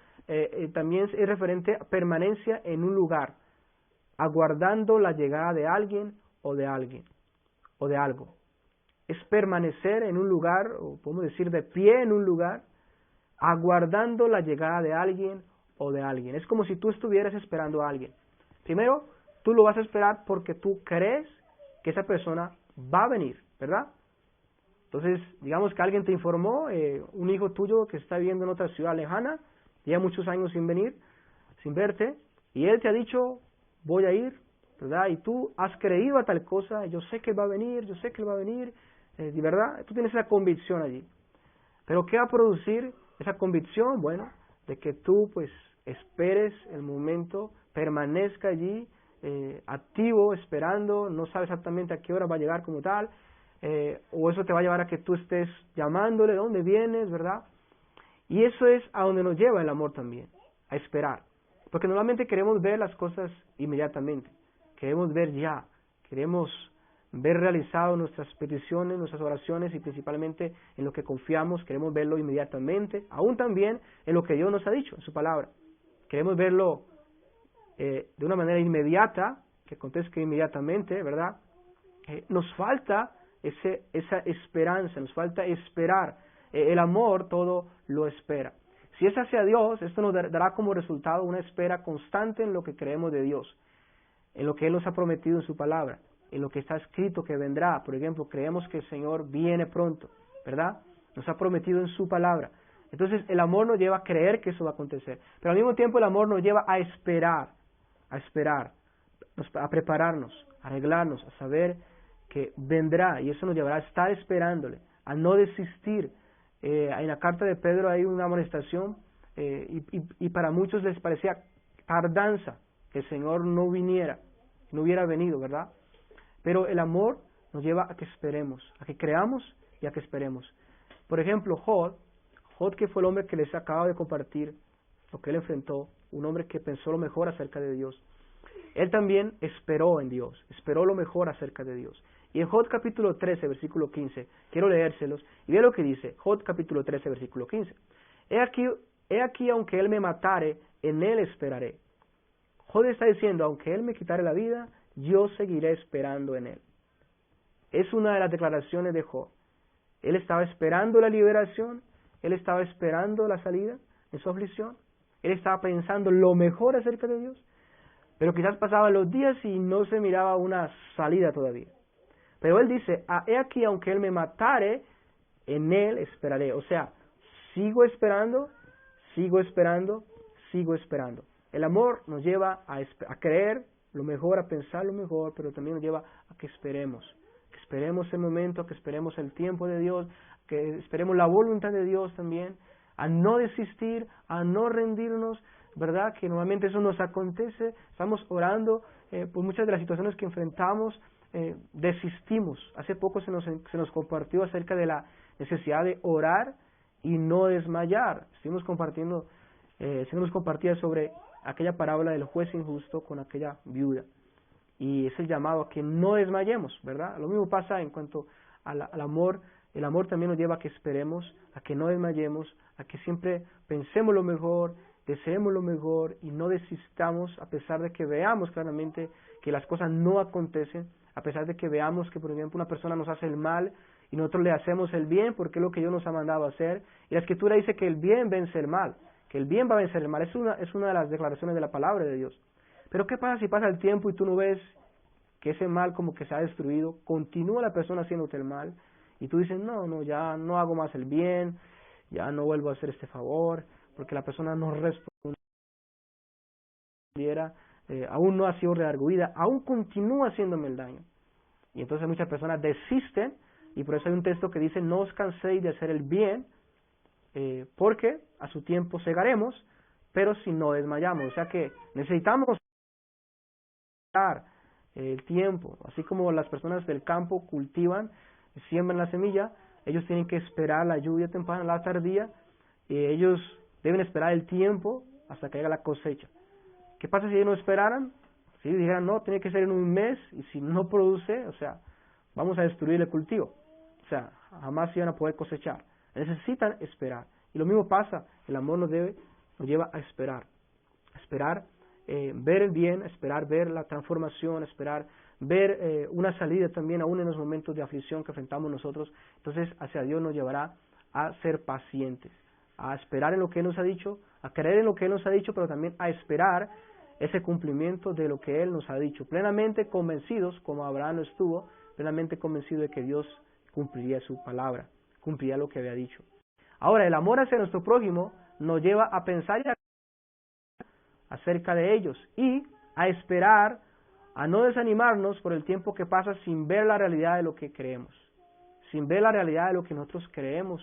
S1: también es referente a permanencia en un lugar, aguardando la llegada de alguien o de algo. Es permanecer en un lugar, o podemos decir de pie en un lugar, aguardando la llegada de alguien o de alguien. Es como si tú estuvieras esperando a alguien. Primero, tú lo vas a esperar porque tú crees que esa persona va a venir, ¿verdad? Entonces, digamos que alguien te informó, un hijo tuyo que está viviendo en otra ciudad lejana, lleva muchos años sin venir, sin verte, y él te ha dicho, voy a ir, ¿verdad? Y tú has creído a tal cosa, yo sé que él va a venir, de verdad, tú tienes esa convicción allí. Pero ¿qué va a producir esa convicción? Bueno, de que tú pues esperes el momento, permanezca allí, activo, esperando, no sabes exactamente a qué hora va a llegar como tal, o eso te va a llevar a que tú estés llamándole, ¿dónde vienes?, ¿verdad? Y eso es a donde nos lleva el amor también, a esperar. Porque normalmente queremos ver las cosas inmediatamente, queremos ver ya, queremos ver realizado nuestras peticiones, nuestras oraciones y principalmente en lo que confiamos, queremos verlo inmediatamente, aún también en lo que Dios nos ha dicho en su palabra. Queremos verlo de una manera inmediata, que acontezca inmediatamente, ¿verdad? Nos falta esa esperanza, nos falta esperar. El amor todo lo espera. Si es hacia Dios, esto nos dará como resultado una espera constante en lo que creemos de Dios, en lo que Él nos ha prometido en su palabra, en lo que está escrito que vendrá. Por ejemplo, creemos que el Señor viene pronto, ¿verdad? Nos ha prometido en su palabra. Entonces el amor nos lleva a creer que eso va a acontecer, pero al mismo tiempo el amor nos lleva a esperar, a prepararnos, a arreglarnos, a saber que vendrá, y eso nos llevará a estar esperándole, a no desistir. En la carta de Pedro hay una amonestación, y para muchos les parecía tardanza que el Señor no hubiera venido, ¿verdad? Pero el amor nos lleva a que esperemos, a que creamos y a que esperemos. Por ejemplo, Jod, que fue el hombre que les acabo de compartir lo que él enfrentó, un hombre que pensó lo mejor acerca de Dios. Él también esperó en Dios, esperó lo mejor acerca de Dios. Y en Job capítulo 13, versículo 15, quiero leérselos, y ve lo que dice, Job capítulo 13, versículo 15. He aquí, aunque él me matare, en él esperaré. Job está diciendo, aunque él me quitare la vida, yo seguiré esperando en él. Es una de las declaraciones de Job. Él estaba esperando la liberación, él estaba esperando la salida en su aflicción, él estaba pensando lo mejor acerca de Dios, pero quizás pasaban los días y no se miraba una salida todavía. Pero él dice, he aquí, aunque él me matare, en él esperaré. O sea, sigo esperando, sigo esperando, sigo esperando. El amor nos lleva a creer lo mejor, a pensar lo mejor, pero también nos lleva a que esperemos el momento, que esperemos el tiempo de Dios, que esperemos la voluntad de Dios también, a no desistir, a no rendirnos, ¿verdad? Que normalmente eso nos acontece, estamos orando por muchas de las situaciones que enfrentamos, desistimos. Hace poco se nos compartió acerca de la necesidad de orar y no desmayar. Estuvimos compartiendo, se nos compartía sobre aquella parábola del juez injusto con aquella viuda. Y es el llamado a que no desmayemos, ¿verdad? Lo mismo pasa en cuanto al amor. El amor también nos lleva a que esperemos, a que no desmayemos, a que siempre pensemos lo mejor, deseemos lo mejor y no desistamos a pesar de que veamos claramente que las cosas no acontecen, a pesar de que veamos que, por ejemplo, una persona nos hace el mal y nosotros le hacemos el bien porque es lo que Dios nos ha mandado a hacer. Y la Escritura dice que el bien vence el mal, que el bien va a vencer el mal. Es una de las declaraciones de la palabra de Dios. Pero ¿qué pasa si pasa el tiempo y tú no ves que ese mal como que se ha destruido? Continúa la persona haciéndote el mal y tú dices, no, ya no hago más el bien, ya no vuelvo a hacer este favor, porque la persona no respondiera, aún no ha sido redarguida, aún continúa haciéndome el daño. Y entonces muchas personas desisten, y por eso hay un texto que dice, no os canséis de hacer el bien, porque a su tiempo segaremos, pero si no desmayamos. O sea que necesitamos el tiempo, así como las personas del campo cultivan, siembran la semilla, ellos tienen que esperar la lluvia temprana, la tardía, y ellos deben esperar el tiempo hasta que haya la cosecha. ¿Qué pasa si ellos no esperaran? Si dijeran, no, tiene que ser en un mes, y si no produce, o sea, vamos a destruir el cultivo, o sea, jamás iban a poder cosechar. Necesitan esperar, y lo mismo pasa, el amor nos lleva a esperar, ver el bien, esperar ver la transformación, esperar ver una salida también aún en los momentos de aflicción que enfrentamos nosotros. Entonces hacia Dios nos llevará a ser pacientes, a esperar en lo que Él nos ha dicho, a creer en lo que Él nos ha dicho, pero también a esperar ese cumplimiento de lo que Él nos ha dicho, plenamente convencidos, como Abraham lo estuvo, plenamente convencido de que Dios cumpliría su palabra, cumpliría lo que había dicho. Ahora, el amor hacia nuestro prójimo nos lleva a pensar y a acerca de ellos y a esperar, a no desanimarnos por el tiempo que pasa sin ver la realidad de lo que creemos, sin ver la realidad de lo que nosotros creemos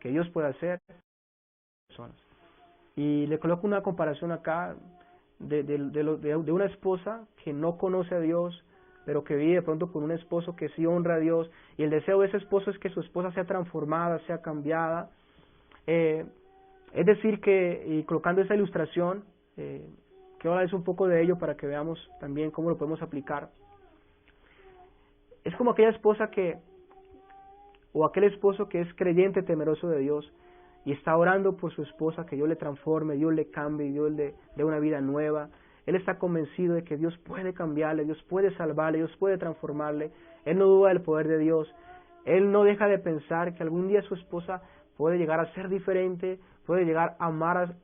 S1: que Dios puede hacer. Y le coloco una comparación acá de una esposa que no conoce a Dios, pero que vive de pronto con un esposo que sí honra a Dios, y el deseo de ese esposo es que su esposa sea transformada, sea cambiada. Es decir que, y colocando esa ilustración, quiero hablarles un poco de ello para que veamos también cómo lo podemos aplicar. Es como aquella esposa o aquel esposo que es creyente, temeroso de Dios, y está orando por su esposa, que Dios le transforme, Dios le cambie, Dios le dé una vida nueva. Él está convencido de que Dios puede cambiarle, Dios puede salvarle, Dios puede transformarle. Él no duda del poder de Dios. Él no deja de pensar que algún día su esposa puede llegar a ser diferente, puede llegar a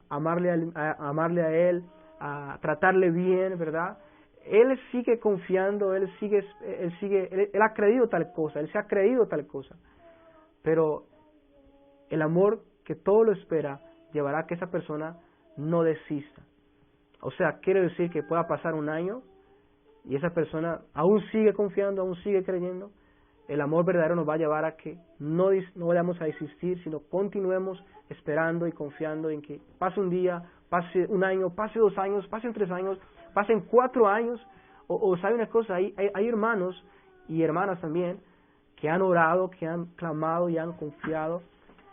S1: amarle a Él, a tratarle bien, ¿verdad? Él sigue confiando, él ha creído tal cosa, él se ha creído tal cosa. Pero el amor que todo lo espera llevará a que esa persona no desista. O sea, quiere decir que pueda pasar un año y esa persona aún sigue confiando, aún sigue creyendo. El amor verdadero nos va a llevar a que no vayamos a desistir, sino continuemos esperando y confiando en que pase un día, pase un año, pase 2 años, pasen 3 años, pasen 4 años. O sabe una cosa, hay hermanos y hermanas también que han orado, que han clamado y han confiado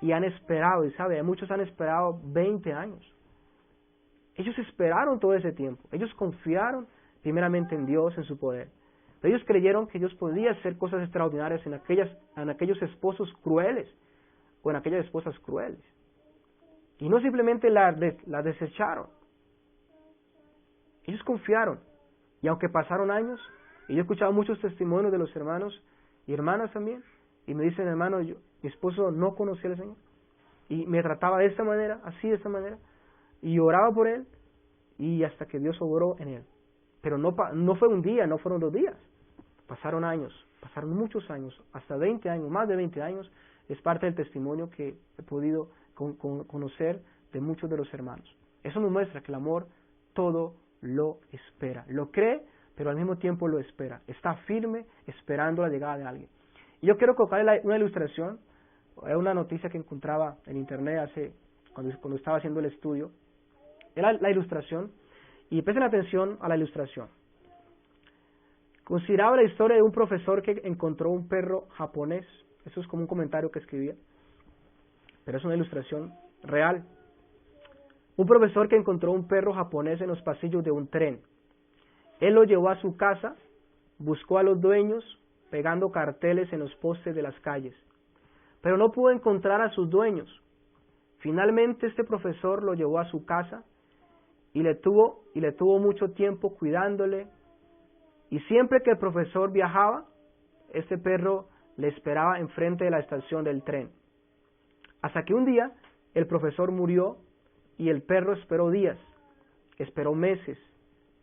S1: y han esperado. Y sabe, muchos han esperado 20 años. Ellos esperaron todo ese tiempo. Ellos confiaron primeramente en Dios, en su poder. Pero ellos creyeron que Dios podía hacer cosas extraordinarias en aquellos esposos crueles o en aquellas esposas crueles. Y no simplemente la desecharon. Ellos confiaron. Y aunque pasaron años, y yo he escuchado muchos testimonios de los hermanos y hermanas también, y me dicen, hermano, mi esposo no conocía al Señor, y me trataba de esta manera, así de esta manera, y oraba por él, y hasta que Dios obró en él. Pero no fue un día, no fueron 2 días. Pasaron años, pasaron muchos años, hasta 20 años, más de 20 años, es parte del testimonio que he podido conocer de muchos de los hermanos. Eso nos muestra que el amor todo lo espera, lo cree, pero al mismo tiempo lo espera, está firme esperando la llegada de alguien. Y yo quiero colocar una ilustración, una noticia que encontraba en internet cuando estaba haciendo el estudio, era la ilustración, y presten atención a la ilustración. Consideraba la historia de un profesor que encontró un perro japonés. Eso es como un comentario que escribía, pero es una ilustración real. Un profesor que encontró un perro japonés en los pasillos de un tren. Él lo llevó a su casa, buscó a los dueños, pegando carteles en los postes de las calles, pero no pudo encontrar a sus dueños. Finalmente este profesor lo llevó a su casa y le tuvo mucho tiempo cuidándole, y siempre que el profesor viajaba, este perro le esperaba enfrente de la estación del tren. Hasta que un día el profesor murió y el perro esperó días, esperó meses,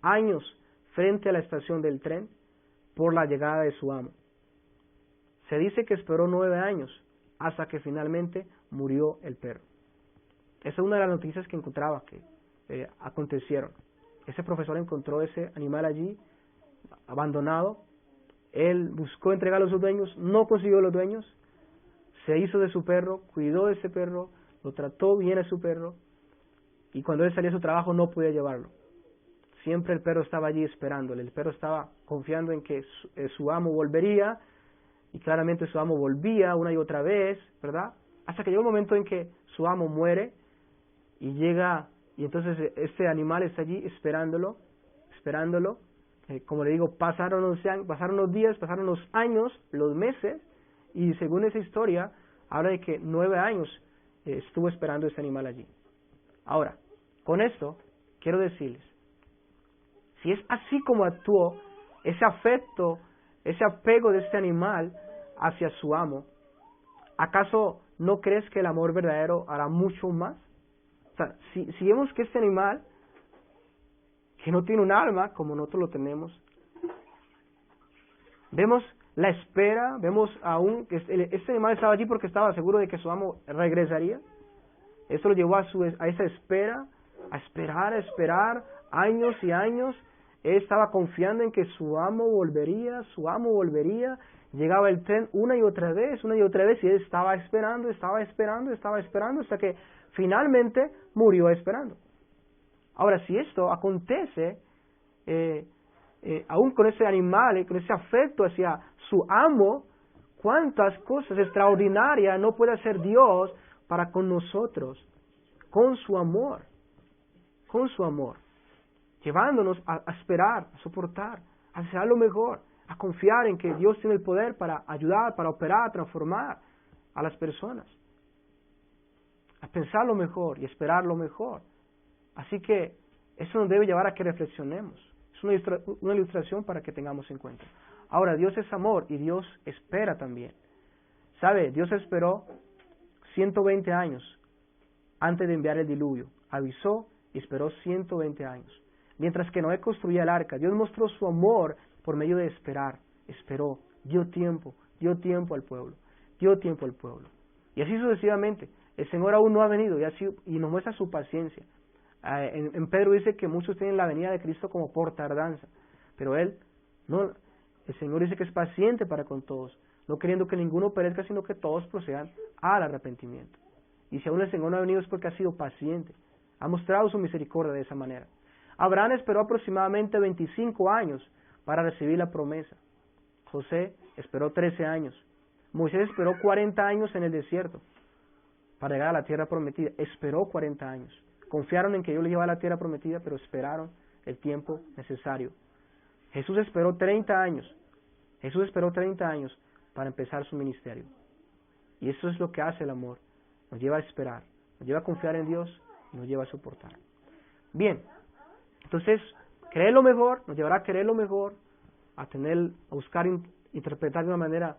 S1: años frente a la estación del tren por la llegada de su amo. Se dice que esperó 9 años hasta que finalmente murió el perro. Esa es una de las noticias que encontraba que acontecieron. Ese profesor encontró ese animal allí abandonado. Él buscó entregarlo a sus dueños, no consiguió los dueños, se hizo de su perro, cuidó de ese perro, lo trató bien a su perro, y cuando él salía a su trabajo no podía llevarlo. Siempre el perro estaba allí esperándole, el perro estaba confiando en que su amo volvería, y claramente su amo volvía una y otra vez, ¿verdad? Hasta que llegó el momento en que su amo muere, y entonces este animal está allí esperándolo, como le digo, pasaron los días, pasaron los años, los meses, y según esa historia, habla de que 9 años estuvo esperando este animal allí. Ahora, con esto, quiero decirles, si es así como actuó, ese afecto, ese apego de este animal hacia su amo, ¿acaso no crees que el amor verdadero hará mucho más? O sea, si vemos que este animal, que no tiene un alma como nosotros lo tenemos, vemos la espera, vemos aún que este animal estaba allí porque estaba seguro de que su amo regresaría. Esto lo llevó a esa espera, a esperar años y años. Él estaba confiando en que su amo volvería, llegaba el tren una y otra vez, y él estaba esperando, hasta que finalmente murió esperando. Ahora, si esto acontece, aún con ese animal, con ese afecto hacia su amo, cuántas cosas extraordinarias no puede hacer Dios para con nosotros, con su amor, llevándonos a esperar, a soportar, a hacer lo mejor, a confiar en que Dios tiene el poder para ayudar, para operar, transformar a las personas, a pensar lo mejor y esperar lo mejor. Así que eso nos debe llevar a que reflexionemos. Es una ilustración para que tengamos en cuenta. Ahora, Dios es amor y Dios espera también. ¿Sabe? Dios esperó 120 años antes de enviar el diluvio. Avisó y esperó 120 años. Mientras que Noé construía el arca, Dios mostró su amor por medio de esperar. Esperó, dio tiempo al pueblo. Y así sucesivamente. El Señor aún no ha venido y nos muestra su paciencia. En Pedro dice que muchos tienen la venida de Cristo como por tardanza, pero el Señor dice que es paciente para con todos, no queriendo que ninguno perezca, sino que todos procedan al arrepentimiento. Y si aún el Señor no ha venido es porque ha sido paciente, ha mostrado su misericordia de esa manera. Abraham esperó aproximadamente 25 años para recibir la promesa. José esperó 13 años. Moisés esperó 40 años en el desierto para llegar a la tierra prometida. Esperó 40 años. confiaron en que Dios les llevaba a la tierra prometida, pero esperaron el tiempo necesario. Jesús esperó 30 años. Jesús esperó 30 años para empezar su ministerio. Y eso es lo que hace el amor. Nos lleva a esperar, nos lleva a confiar en Dios y nos lleva a soportar. Bien, entonces, creer lo mejor nos llevará a querer lo mejor, a buscar interpretar de una manera,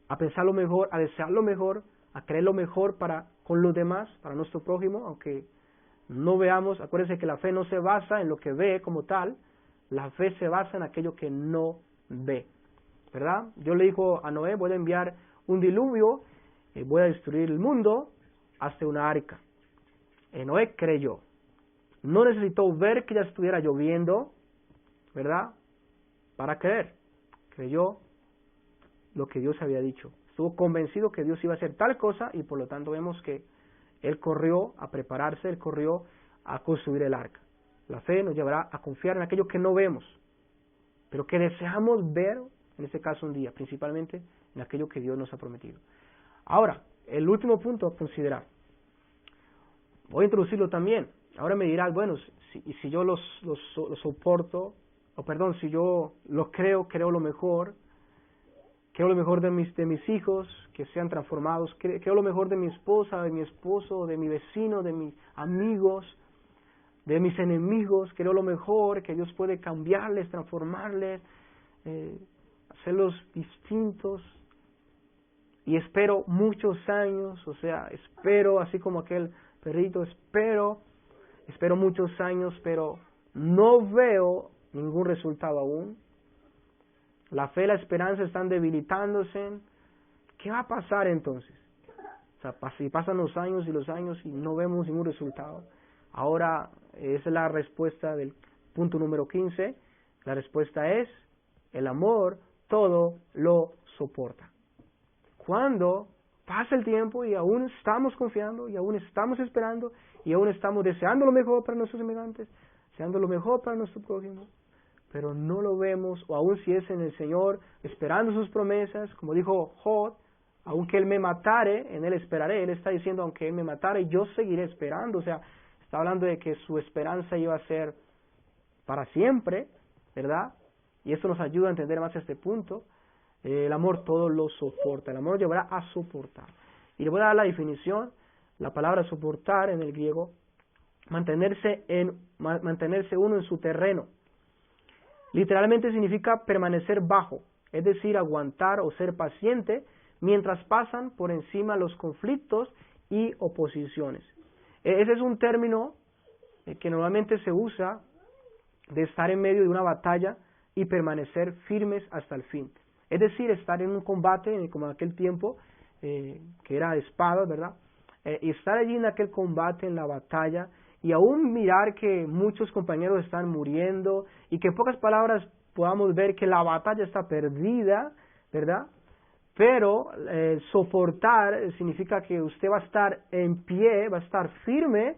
S1: a pensar lo mejor, a desear lo mejor, a creer lo mejor con los demás, para nuestro prójimo, aunque no veamos. Acuérdense que la fe no se basa en lo que ve como tal, la fe se basa en aquello que no ve, ¿verdad? Dios le dijo a Noé: voy a enviar un diluvio, voy a destruir el mundo, hazte una arca. Noé creyó. No necesitó ver que ya estuviera lloviendo, ¿verdad?, para creer. Creyó lo que Dios había dicho. Estuvo convencido que Dios iba a hacer tal cosa y por lo tanto vemos que él corrió a prepararse, él corrió a construir el arca. La fe nos llevará a confiar en aquello que no vemos, pero que deseamos ver, en este caso un día, principalmente en aquello que Dios nos ha prometido. Ahora, el último punto a considerar. Voy a introducirlo también. Ahora me dirás: bueno, si yo los soporto, si yo los creo lo mejor de mis hijos, que sean transformados, creo lo mejor de mi esposa, de mi esposo, de mi vecino, de mis amigos, de mis enemigos, creo lo mejor, que Dios puede cambiarles, transformarles, hacerlos distintos, y espero muchos años, espero, así como aquel perrito, espero muchos años, pero no veo ningún resultado aún. La fe y la esperanza están debilitándose. ¿Qué va a pasar entonces? Si pasan los años y no vemos ningún resultado. Ahora, esa es la respuesta del punto número 15. La respuesta es: el amor todo lo soporta. Cuando pasa el tiempo y aún estamos confiando, y aún estamos esperando, y aún estamos deseando lo mejor para nuestros semejantes, deseando lo mejor para nuestro prójimo, pero no lo vemos, o aún si es en el Señor, esperando sus promesas, como dijo Job: aunque Él me matare, en Él esperaré. Él está diciendo: aunque Él me matare, yo seguiré esperando. Está hablando de que su esperanza iba a ser para siempre, ¿verdad? Y esto nos ayuda a entender más este punto. El amor todo lo soporta. El amor nos llevará a soportar. Y le voy a dar la definición. La palabra soportar en el griego: mantenerse uno en su terreno. Literalmente significa permanecer bajo, es decir, aguantar o ser paciente mientras pasan por encima los conflictos y oposiciones. Ese es un término que normalmente se usa de estar en medio de una batalla y permanecer firmes hasta el fin. Es decir, estar en un combate, como en aquel tiempo, que era de espadas, ¿verdad? Y estar allí en aquel combate, en la batalla, y aún mirar que muchos compañeros están muriendo, y que en pocas palabras podamos ver que la batalla está perdida, ¿verdad? Pero soportar significa que usted va a estar en pie, va a estar firme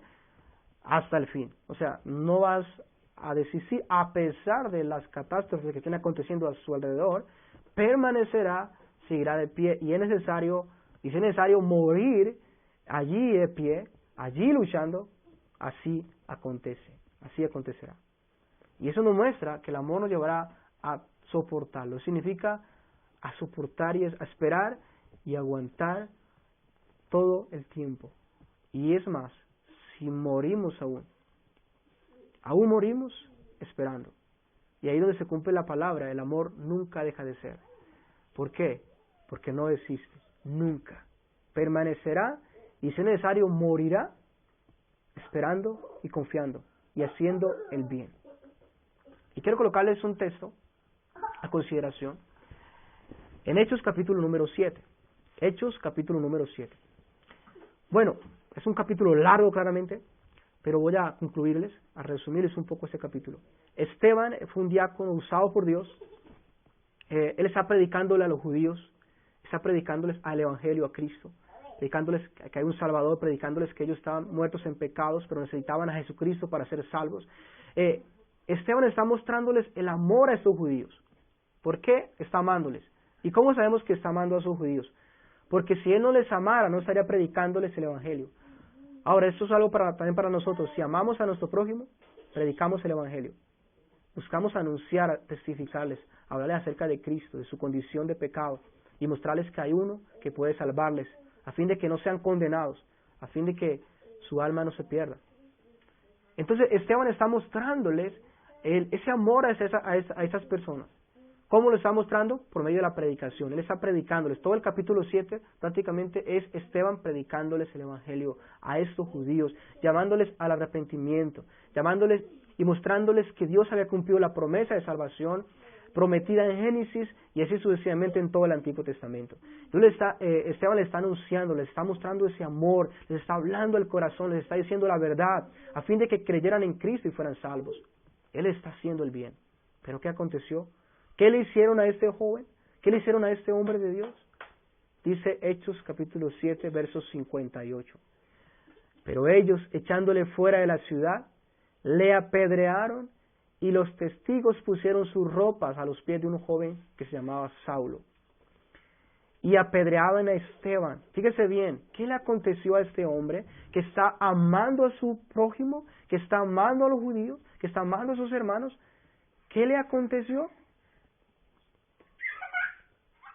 S1: hasta el fin. O sea, no vas a desistir a pesar de las catástrofes que estén aconteciendo a su alrededor, permanecerá, seguirá de pie, y es necesario morir allí de pie, allí luchando. Así acontecerá. Y eso nos muestra que el amor nos llevará a soportarlo. Significa a soportar y a esperar y aguantar todo el tiempo. Y es más, si morimos aún morimos esperando. Y ahí donde se cumple la palabra: el amor nunca deja de ser. ¿Por qué? Porque no desiste, nunca. Permanecerá, y si es necesario morirá, esperando y confiando y haciendo el bien. Y quiero colocarles un texto a consideración en Hechos capítulo número 7. Hechos capítulo número 7. Bueno, es un capítulo largo claramente, pero voy a concluirles, a resumirles un poco este capítulo. Esteban fue un diácono usado por Dios. Él está predicándole a los judíos, está predicándoles al Evangelio, a Cristo, predicándoles que hay un Salvador, predicándoles que ellos estaban muertos en pecados, pero necesitaban a Jesucristo para ser salvos. Esteban está mostrándoles el amor a estos judíos. ¿Por qué está amándoles? ¿Y cómo sabemos que está amando a esos judíos? Porque si él no les amara, no estaría predicándoles el Evangelio. Ahora, esto es algo también para nosotros. Si amamos a nuestro prójimo, predicamos el Evangelio. Buscamos anunciar, testificarles, hablarles acerca de Cristo, de su condición de pecado, y mostrarles que hay uno que puede salvarles, a fin de que no sean condenados, a fin de que su alma no se pierda. Entonces, Esteban está mostrándoles ese amor a esas personas. ¿Cómo lo está mostrando? Por medio de la predicación. Él está predicándoles. Todo el capítulo 7 prácticamente es Esteban predicándoles el Evangelio a estos judíos, llamándoles al arrepentimiento, llamándoles y mostrándoles que Dios había cumplido la promesa de salvación prometida en Génesis y así sucesivamente en todo el Antiguo Testamento. Entonces Esteban le está anunciando, le está mostrando ese amor, les está hablando el corazón, les está diciendo la verdad, a fin de que creyeran en Cristo y fueran salvos. Él está haciendo el bien. ¿Pero qué aconteció? ¿Qué le hicieron a este joven? ¿Qué le hicieron a este hombre de Dios? Dice Hechos capítulo 7, versos 58. Pero ellos, echándole fuera de la ciudad, le apedrearon y los testigos pusieron sus ropas a los pies de un joven que se llamaba Saulo. Y apedreaban a Esteban. Fíjese bien, ¿qué le aconteció a este hombre que está amando a su prójimo, que está amando a los judíos, que está amando a sus hermanos? ¿Qué le aconteció?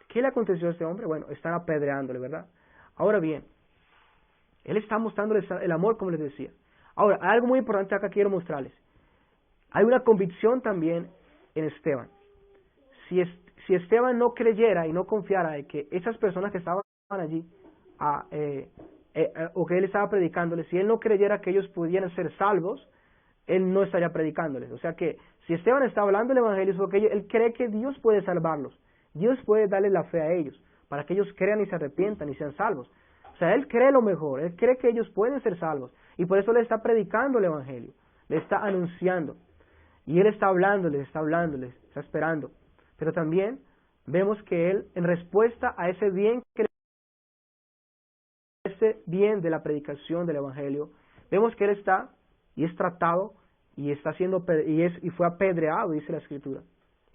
S1: ¿Qué le aconteció a este hombre? Bueno, están apedreándole, ¿verdad? Ahora bien, él está mostrándoles el amor, como les decía. Ahora, hay algo muy importante acá que quiero mostrarles. Hay una convicción también en Esteban. Si Esteban no creyera y no confiara de que esas personas que estaban allí, o que él estaba predicándoles, si él no creyera que ellos pudieran ser salvos, él no estaría predicándoles. O sea que si Esteban está hablando el Evangelio es porque él cree que Dios puede salvarlos. Dios puede darle la fe a ellos, para que ellos crean y se arrepientan y sean salvos. O sea, él cree lo mejor, él cree que ellos pueden ser salvos, y por eso le está predicando el Evangelio, le está anunciando, y él está hablando, les está esperando. Pero también vemos que él, en respuesta a ese bien de la predicación del Evangelio, vemos que él está, y es tratado, y fue apedreado, dice la Escritura.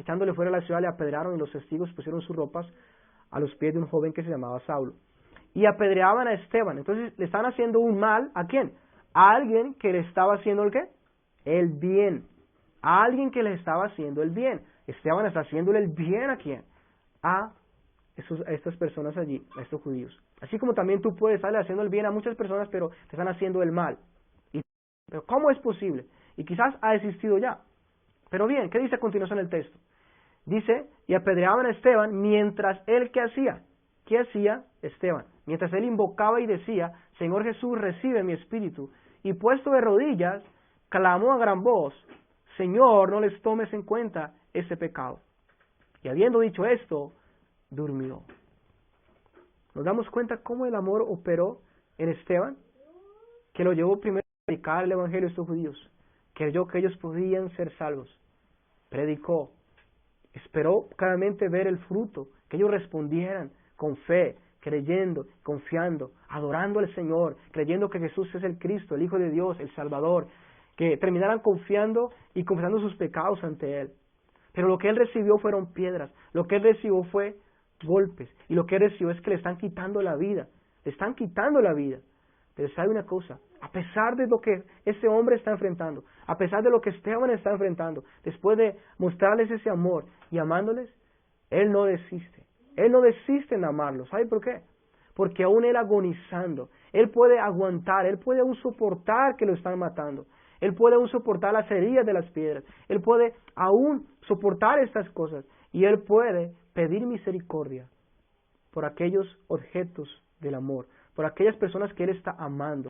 S1: Echándole fuera de la ciudad le apedrearon y los testigos pusieron sus ropas a los pies de un joven que se llamaba Saulo. Y apedreaban a Esteban. Entonces le están haciendo un mal, ¿a quién? A alguien que le estaba haciendo ¿el qué? El bien. A alguien que le estaba haciendo el bien. Esteban está haciéndole el bien ¿a quién? A estas personas allí, a estos judíos. Así como también tú puedes estarle haciendo el bien a muchas personas, pero te están haciendo el mal. Pero ¿cómo es posible? Y quizás ha existido ya. Pero bien, ¿qué dice a continuación el texto? Dice, y apedreaban a Esteban mientras él, ¿qué hacía? ¿Qué hacía Esteban? Mientras él invocaba y decía, Señor Jesús, recibe mi espíritu. Y puesto de rodillas, clamó a gran voz, Señor, no les tomes en cuenta este pecado. Y habiendo dicho esto, durmió. Nos damos cuenta cómo el amor operó en Esteban, que lo llevó primero a predicar el Evangelio a estos judíos. Creyó que ellos podían ser salvos. Predicó. Esperó claramente ver el fruto, que ellos respondieran con fe, creyendo, confiando, adorando al Señor, creyendo que Jesús es el Cristo, el Hijo de Dios, el Salvador, que terminaran confiando y confesando sus pecados ante Él. Pero lo que Él recibió fueron piedras, lo que Él recibió fue golpes, y lo que Él recibió es que le están quitando la vida, le están quitando la vida. Pero sabe una cosa, a pesar de lo que ese hombre está enfrentando, a pesar de lo que Esteban está enfrentando, después de mostrarles ese amor y amándoles, él no desiste. Él no desiste en amarlos. ¿Sabe por qué? Porque aún él agonizando, él puede aguantar, él puede aún soportar que lo están matando. Él puede aún soportar las heridas de las piedras. Él puede aún soportar estas cosas. Y él puede pedir misericordia por aquellos objetos del amor, por aquellas personas que él está amando.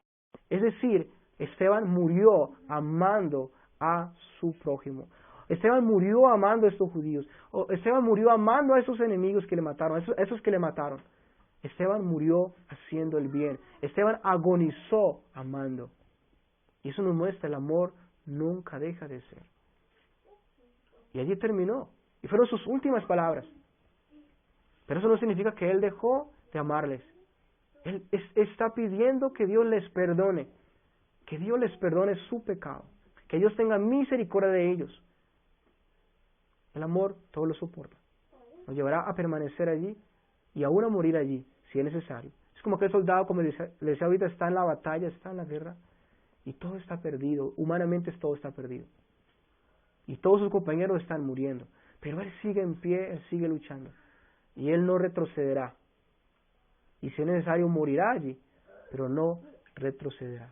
S1: Es decir, Esteban murió amando a su prójimo. Esteban murió amando a estos judíos. Esteban murió amando a esos enemigos que le mataron, a esos que le mataron. Esteban murió haciendo el bien. Esteban agonizó amando. Y eso nos muestra el amor nunca deja de ser. Y allí terminó. Y fueron sus últimas palabras. Pero eso no significa que él dejó de amarles. Él está pidiendo que Dios les perdone. Que Dios les perdone su pecado. Que Dios tenga misericordia de ellos. El amor todo lo soporta. Nos llevará a permanecer allí y aún a morir allí, si es necesario. Es como que el soldado, como le decía ahorita, está en la batalla, está en la guerra, y todo está perdido, humanamente todo está perdido. Y todos sus compañeros están muriendo, pero él sigue en pie, él sigue luchando, y él no retrocederá. Y si es necesario, morirá allí, pero no retrocederá.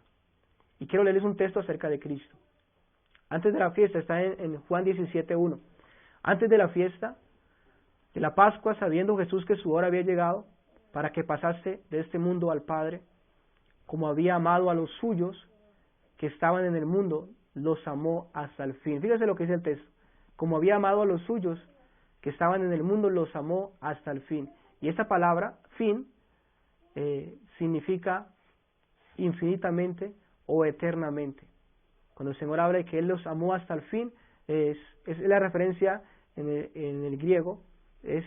S1: Y quiero leerles un texto acerca de Cristo. Antes de la fiesta, está en Juan 17:1. Antes de la fiesta, de la Pascua, sabiendo Jesús que su hora había llegado, para que pasase de este mundo al Padre, como había amado a los suyos que estaban en el mundo, los amó hasta el fin. Fíjese lo que dice el texto. Como había amado a los suyos que estaban en el mundo, los amó hasta el fin. Y esta palabra, fin, significa infinitamente o eternamente. Cuando el Señor habla de que Él los amó hasta el fin, es la referencia en el griego, es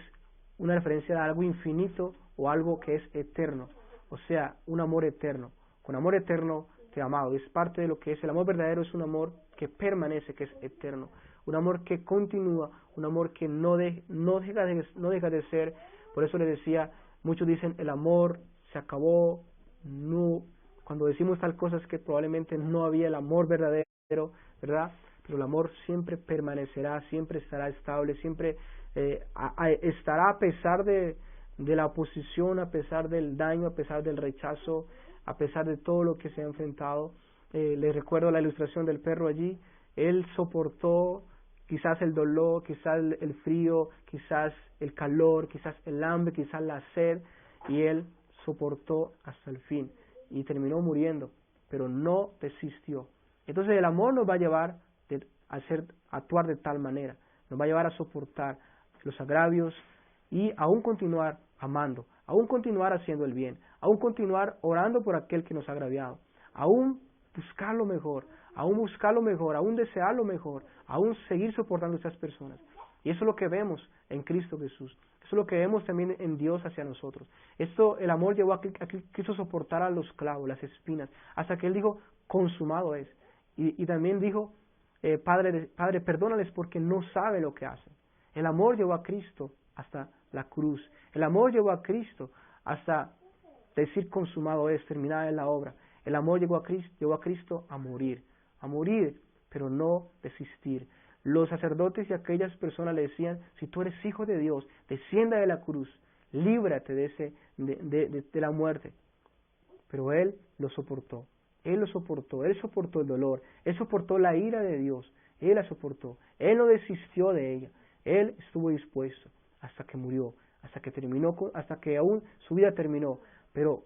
S1: una referencia a algo infinito o algo que es eterno, o sea, un amor eterno. Con amor eterno te he amado. Es parte de lo que es el amor verdadero, es un amor que permanece, que es eterno, un amor que continúa, un amor que no deja de ser. Por eso le decía, muchos dicen el amor se acabó. No, cuando decimos tal cosa es que probablemente no había el amor verdadero, ¿verdad? Pero el amor siempre permanecerá, siempre estará estable, siempre estará a pesar de la oposición, a pesar del daño, a pesar del rechazo, a pesar de todo lo que se ha enfrentado. Les recuerdo la ilustración del perro allí. Él soportó quizás el dolor, quizás el frío, quizás el calor, quizás el hambre, quizás la sed, y él soportó hasta el fin y terminó muriendo, pero no desistió. Entonces el amor nos va a llevar a actuar de tal manera, nos va a llevar a soportar los agravios y aún continuar amando, aún continuar haciendo el bien, aún continuar orando por aquel que nos ha agraviado, aún buscar lo mejor, aún desear lo mejor, aún seguir soportando a estas personas. Y eso es lo que vemos en Cristo Jesús. Eso es lo que vemos también en Dios hacia nosotros. El amor llevó a que quiso soportar a los clavos, las espinas, hasta que Él dijo, consumado es. Y también dijo, Padre, perdónales porque no sabe lo que hacen. El amor llevó a Cristo hasta la cruz. El amor llevó a Cristo hasta decir consumado es, terminada es la obra. El amor llevó a Cristo a morir, pero no desistir. Los sacerdotes y aquellas personas le decían, si tú eres hijo de Dios, descienda de la cruz, líbrate de la muerte. Pero Él lo soportó, Él soportó el dolor, Él soportó la ira de Dios, Él la soportó, Él no desistió de ella, Él estuvo dispuesto hasta que murió, hasta que aún su vida terminó, pero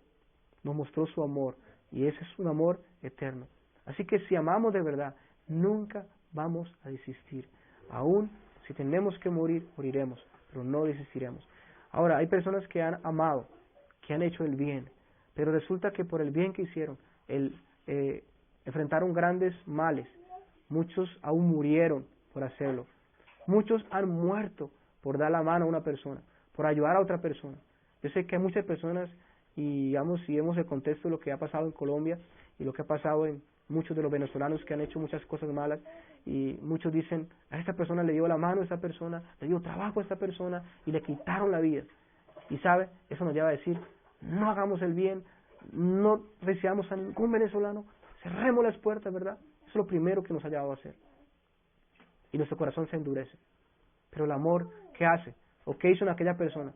S1: nos mostró su amor, y ese es un amor eterno. Así que si amamos de verdad, nunca vamos a desistir. Aún si tenemos que morir, moriremos, pero no desistiremos. Ahora, hay personas que han amado, que han hecho el bien, pero resulta que por el bien que hicieron, enfrentaron grandes males. Muchos aún murieron por hacerlo. Muchos han muerto por dar la mano a una persona, por ayudar a otra persona. Yo sé que hay muchas personas, y digamos, si vemos el contexto de lo que ha pasado en Colombia y lo que ha pasado en muchos de los venezolanos que han hecho muchas cosas malas, y muchos dicen, a esta persona le dio la mano a esta persona, le dio trabajo a esta persona y le quitaron la vida. Y sabe, eso nos lleva a decir, no hagamos el bien, no recibamos a ningún venezolano, cerremos las puertas, ¿verdad? Eso es lo primero que nos ha llevado a hacer. Y nuestro corazón se endurece. Pero el amor, ¿qué hace? ¿O qué hizo en aquella persona?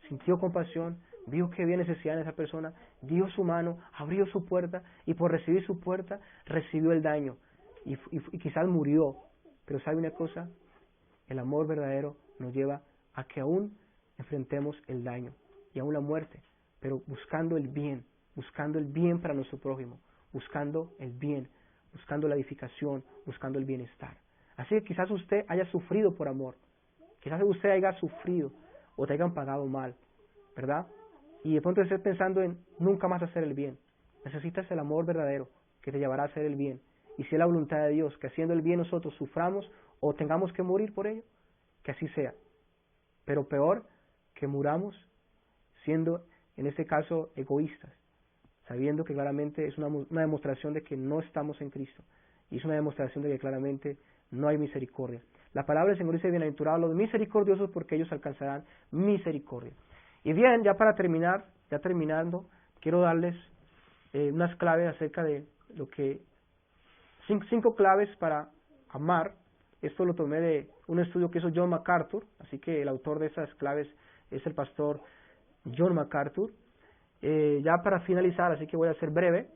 S1: Sintió compasión, vio que había necesidad en esa persona, dio su mano, abrió su puerta, y por recibir su puerta, recibió el daño. Y quizás murió. Pero ¿sabe una cosa? El amor verdadero nos lleva a que aún enfrentemos el daño y aún la muerte, pero buscando el bien para nuestro prójimo, buscando el bien, buscando la edificación, buscando el bienestar. Así que quizás usted haya sufrido por amor, quizás usted haya sufrido o te hayan pagado mal, ¿verdad? Y de pronto estés pensando en nunca más hacer el bien. Necesitas el amor verdadero que te llevará a hacer el bien. Y si es la voluntad de Dios que haciendo el bien nosotros suframos o tengamos que morir por ello, que así sea. Pero peor, que muramos siendo, en este caso, egoístas, sabiendo que claramente es una demostración de que no estamos en Cristo, y es una demostración de que claramente no hay misericordia. La palabra del Señor dice, bienaventurados los misericordiosos porque ellos alcanzarán misericordia. Y bien, ya para terminar, ya terminando, quiero darles unas claves acerca de lo que, cinco claves para amar. Esto lo tomé de un estudio que hizo John MacArthur, así que el autor de esas claves es el pastor John MacArthur. Ya para finalizar, así que voy a ser breve,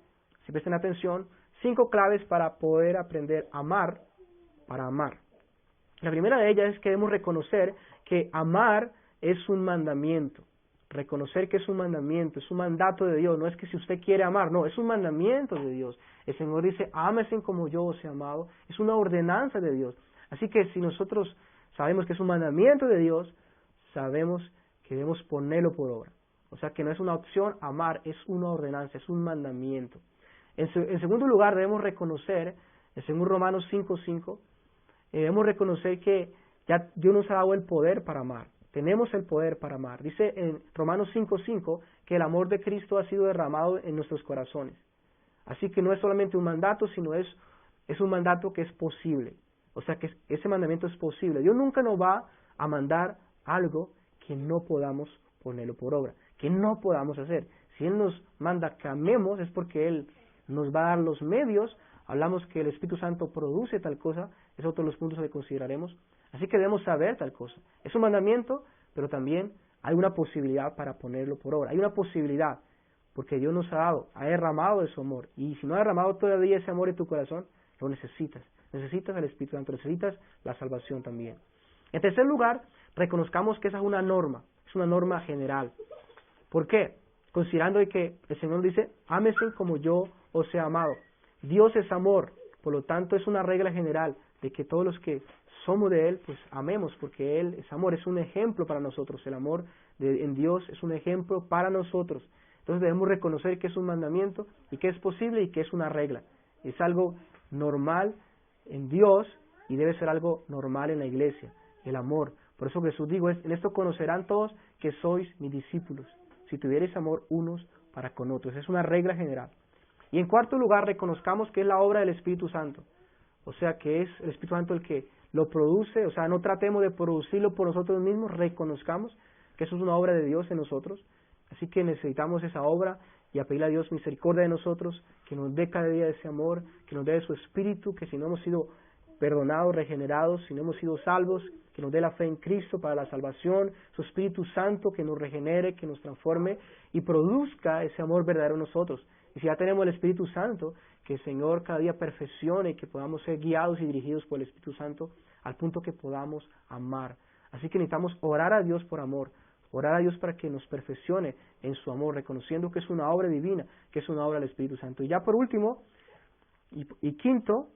S1: si presten atención, 5 claves para poder aprender a amar, para amar. La primera de ellas es que debemos reconocer que amar es un mandamiento. Reconocer que es un mandamiento, es un mandato de Dios. No es que si usted quiere amar, no, es un mandamiento de Dios. El Señor dice, ámesen como yo os he amado. Es una ordenanza de Dios. Así que si nosotros sabemos que es un mandamiento de Dios, sabemos que debemos ponerlo por obra. O sea que no es una opción amar, es una ordenanza, es un mandamiento. En segundo lugar, debemos reconocer, según Romanos 5:5, debemos reconocer que ya Dios nos ha dado el poder para amar. Tenemos el poder para amar. Dice en Romanos 5:5 que el amor de Cristo ha sido derramado en nuestros corazones. Así que no es solamente un mandato, sino es un mandato que es posible. O sea que ese mandamiento es posible. Dios nunca nos va a mandar algo que no podamos ponerlo por obra, que no podamos hacer. Si Él nos manda que amemos, es porque Él nos va a dar los medios. Hablamos que el Espíritu Santo produce tal cosa, es otro de los puntos que consideraremos. Así que debemos saber tal cosa. Es un mandamiento, pero también hay una posibilidad para ponerlo por obra. Hay una posibilidad, porque Dios nos ha dado, ha derramado de su amor. Y si no ha derramado todavía ese amor en tu corazón, lo necesitas. Necesitas el Espíritu Santo, necesitas la salvación también. En tercer lugar, reconozcamos que esa es una norma general. ¿Por qué? Considerando que el Señor dice, ámesen como yo os he amado. Dios es amor, por lo tanto es una regla general de que todos los que somos de Él, pues amemos, porque Él es amor, es un ejemplo para nosotros. El amor en Dios es un ejemplo para nosotros. Entonces debemos reconocer que es un mandamiento y que es posible y que es una regla. Es algo normal en Dios y debe ser algo normal en la iglesia, el amor. Por eso Jesús dijo, en esto conocerán todos que sois mis discípulos, si tuvierais amor unos para con otros. Es una regla general. Y en cuarto lugar, reconozcamos que es la obra del Espíritu Santo. O sea, que es el Espíritu Santo el que lo produce. O sea, no tratemos de producirlo por nosotros mismos, reconozcamos que eso es una obra de Dios en nosotros. Así que necesitamos esa obra y a pedirle a Dios misericordia de nosotros, que nos dé cada día ese amor, que nos dé de su Espíritu, que si no hemos sido perdonados, regenerados, si no hemos sido salvos, que nos dé la fe en Cristo para la salvación, su Espíritu Santo que nos regenere, que nos transforme y produzca ese amor verdadero en nosotros. Y si ya tenemos el Espíritu Santo, que el Señor cada día perfeccione, que podamos ser guiados y dirigidos por el Espíritu Santo al punto que podamos amar. Así que necesitamos orar a Dios por amor, orar a Dios para que nos perfeccione en su amor, reconociendo que es una obra divina, que es una obra del Espíritu Santo. Y ya por último, y quinto,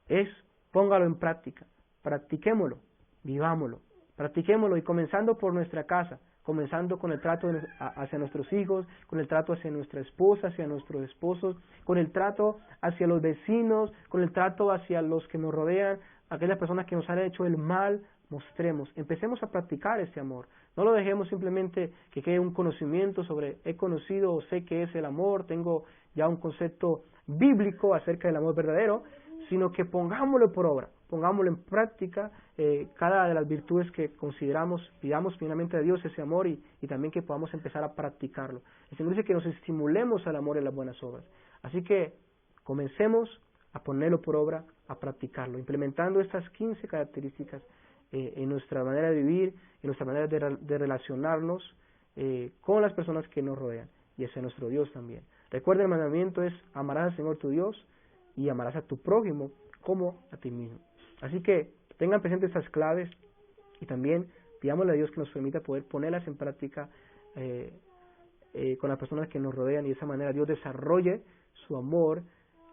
S1: es póngalo en práctica, practiquémoslo, vivámoslo, practiquémoslo y comenzando por nuestra casa, comenzando con el trato hacia nuestros hijos, con el trato hacia nuestra esposa, hacia nuestros esposos, con el trato hacia los vecinos, con el trato hacia los que nos rodean, aquellas personas que nos han hecho el mal, mostremos, empecemos a practicar ese amor. No lo dejemos simplemente que quede un conocimiento sobre he conocido o sé qué es el amor, tengo ya un concepto bíblico acerca del amor verdadero, sino que pongámoslo por obra, pongámoslo en práctica, cada de las virtudes que consideramos, pidamos primeramente a Dios ese amor y también que podamos empezar a practicarlo. El Señor dice que nos estimulemos al amor y a las buenas obras. Así que comencemos a ponerlo por obra, a practicarlo, implementando estas 15 características en nuestra manera de vivir, en nuestra manera de relacionarnos con las personas que nos rodean y hacia nuestro Dios también. Recuerda, el mandamiento es amarás al Señor tu Dios y amarás a tu prójimo como a ti mismo. Así que tengan presentes estas claves y también pidámosle a Dios que nos permita poder ponerlas en práctica con las personas que nos rodean y de esa manera Dios desarrolle su amor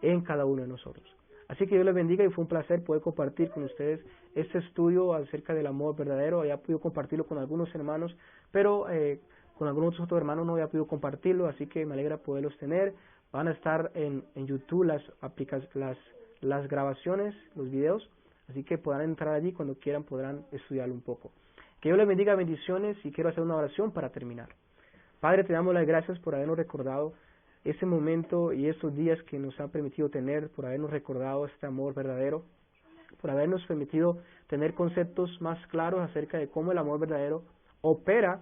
S1: en cada uno de nosotros. Así que Dios les bendiga y fue un placer poder compartir con ustedes este estudio acerca del amor verdadero. Había podido compartirlo con algunos hermanos, pero con algunos otros hermanos no había podido compartirlo, así que me alegra poderlos tener. Van a estar en YouTube las grabaciones, los videos, así que podrán entrar allí cuando quieran, podrán estudiarlo un poco. Que Dios les bendiga, bendiciones, y quiero hacer una oración para terminar. Padre, te damos las gracias por habernos recordado ese momento y estos días que nos han permitido tener, por habernos recordado este amor verdadero, por habernos permitido tener conceptos más claros acerca de cómo el amor verdadero opera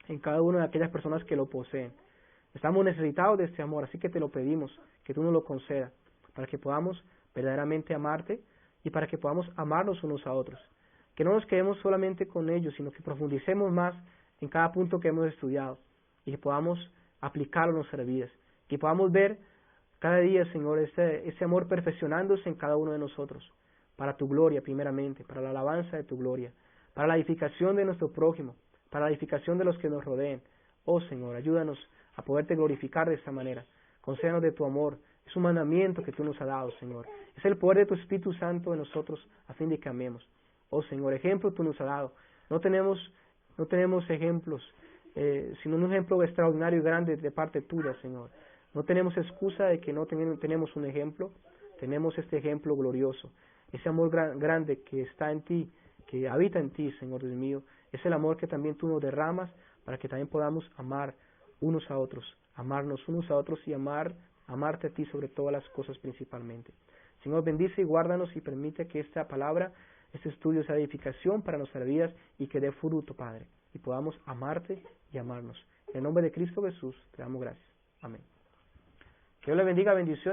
S1: en cada una de aquellas personas que lo poseen. Estamos necesitados de este amor, así que te lo pedimos, que tú nos lo concedas, para que podamos verdaderamente amarte y para que podamos amarnos unos a otros. Que no nos quedemos solamente con ellos, sino que profundicemos más en cada punto que hemos estudiado y que podamos aplicarlo en nuestras vidas. Que podamos ver cada día, Señor, ese amor perfeccionándose en cada uno de nosotros, para tu gloria primeramente, para la alabanza de tu gloria, para la edificación de nuestro prójimo, para la edificación de los que nos rodeen. Oh Señor, ayúdanos a poderte glorificar de esta manera. Concédenos de tu amor. Es un mandamiento que tú nos has dado, Señor. Es el poder de tu Espíritu Santo en nosotros a fin de que amemos. Oh Señor, ejemplo tú nos has dado. No tenemos ejemplos, sino un ejemplo extraordinario y grande de parte tuya, Señor. No tenemos excusa de que no tenemos un ejemplo. Tenemos este ejemplo glorioso. Ese amor grande que está en ti, que habita en ti, Señor Dios mío. Es el amor que también tú nos derramas para que también podamos amar unos a otros, amarnos unos a otros y amarte a ti sobre todas las cosas principalmente. Señor, bendice y guárdanos y permite que esta palabra, este estudio sea edificación para nuestras vidas y que dé fruto, Padre, y podamos amarte y amarnos. En el nombre de Cristo Jesús, te damos gracias. Amén. Que Dios le bendiga, bendiciones.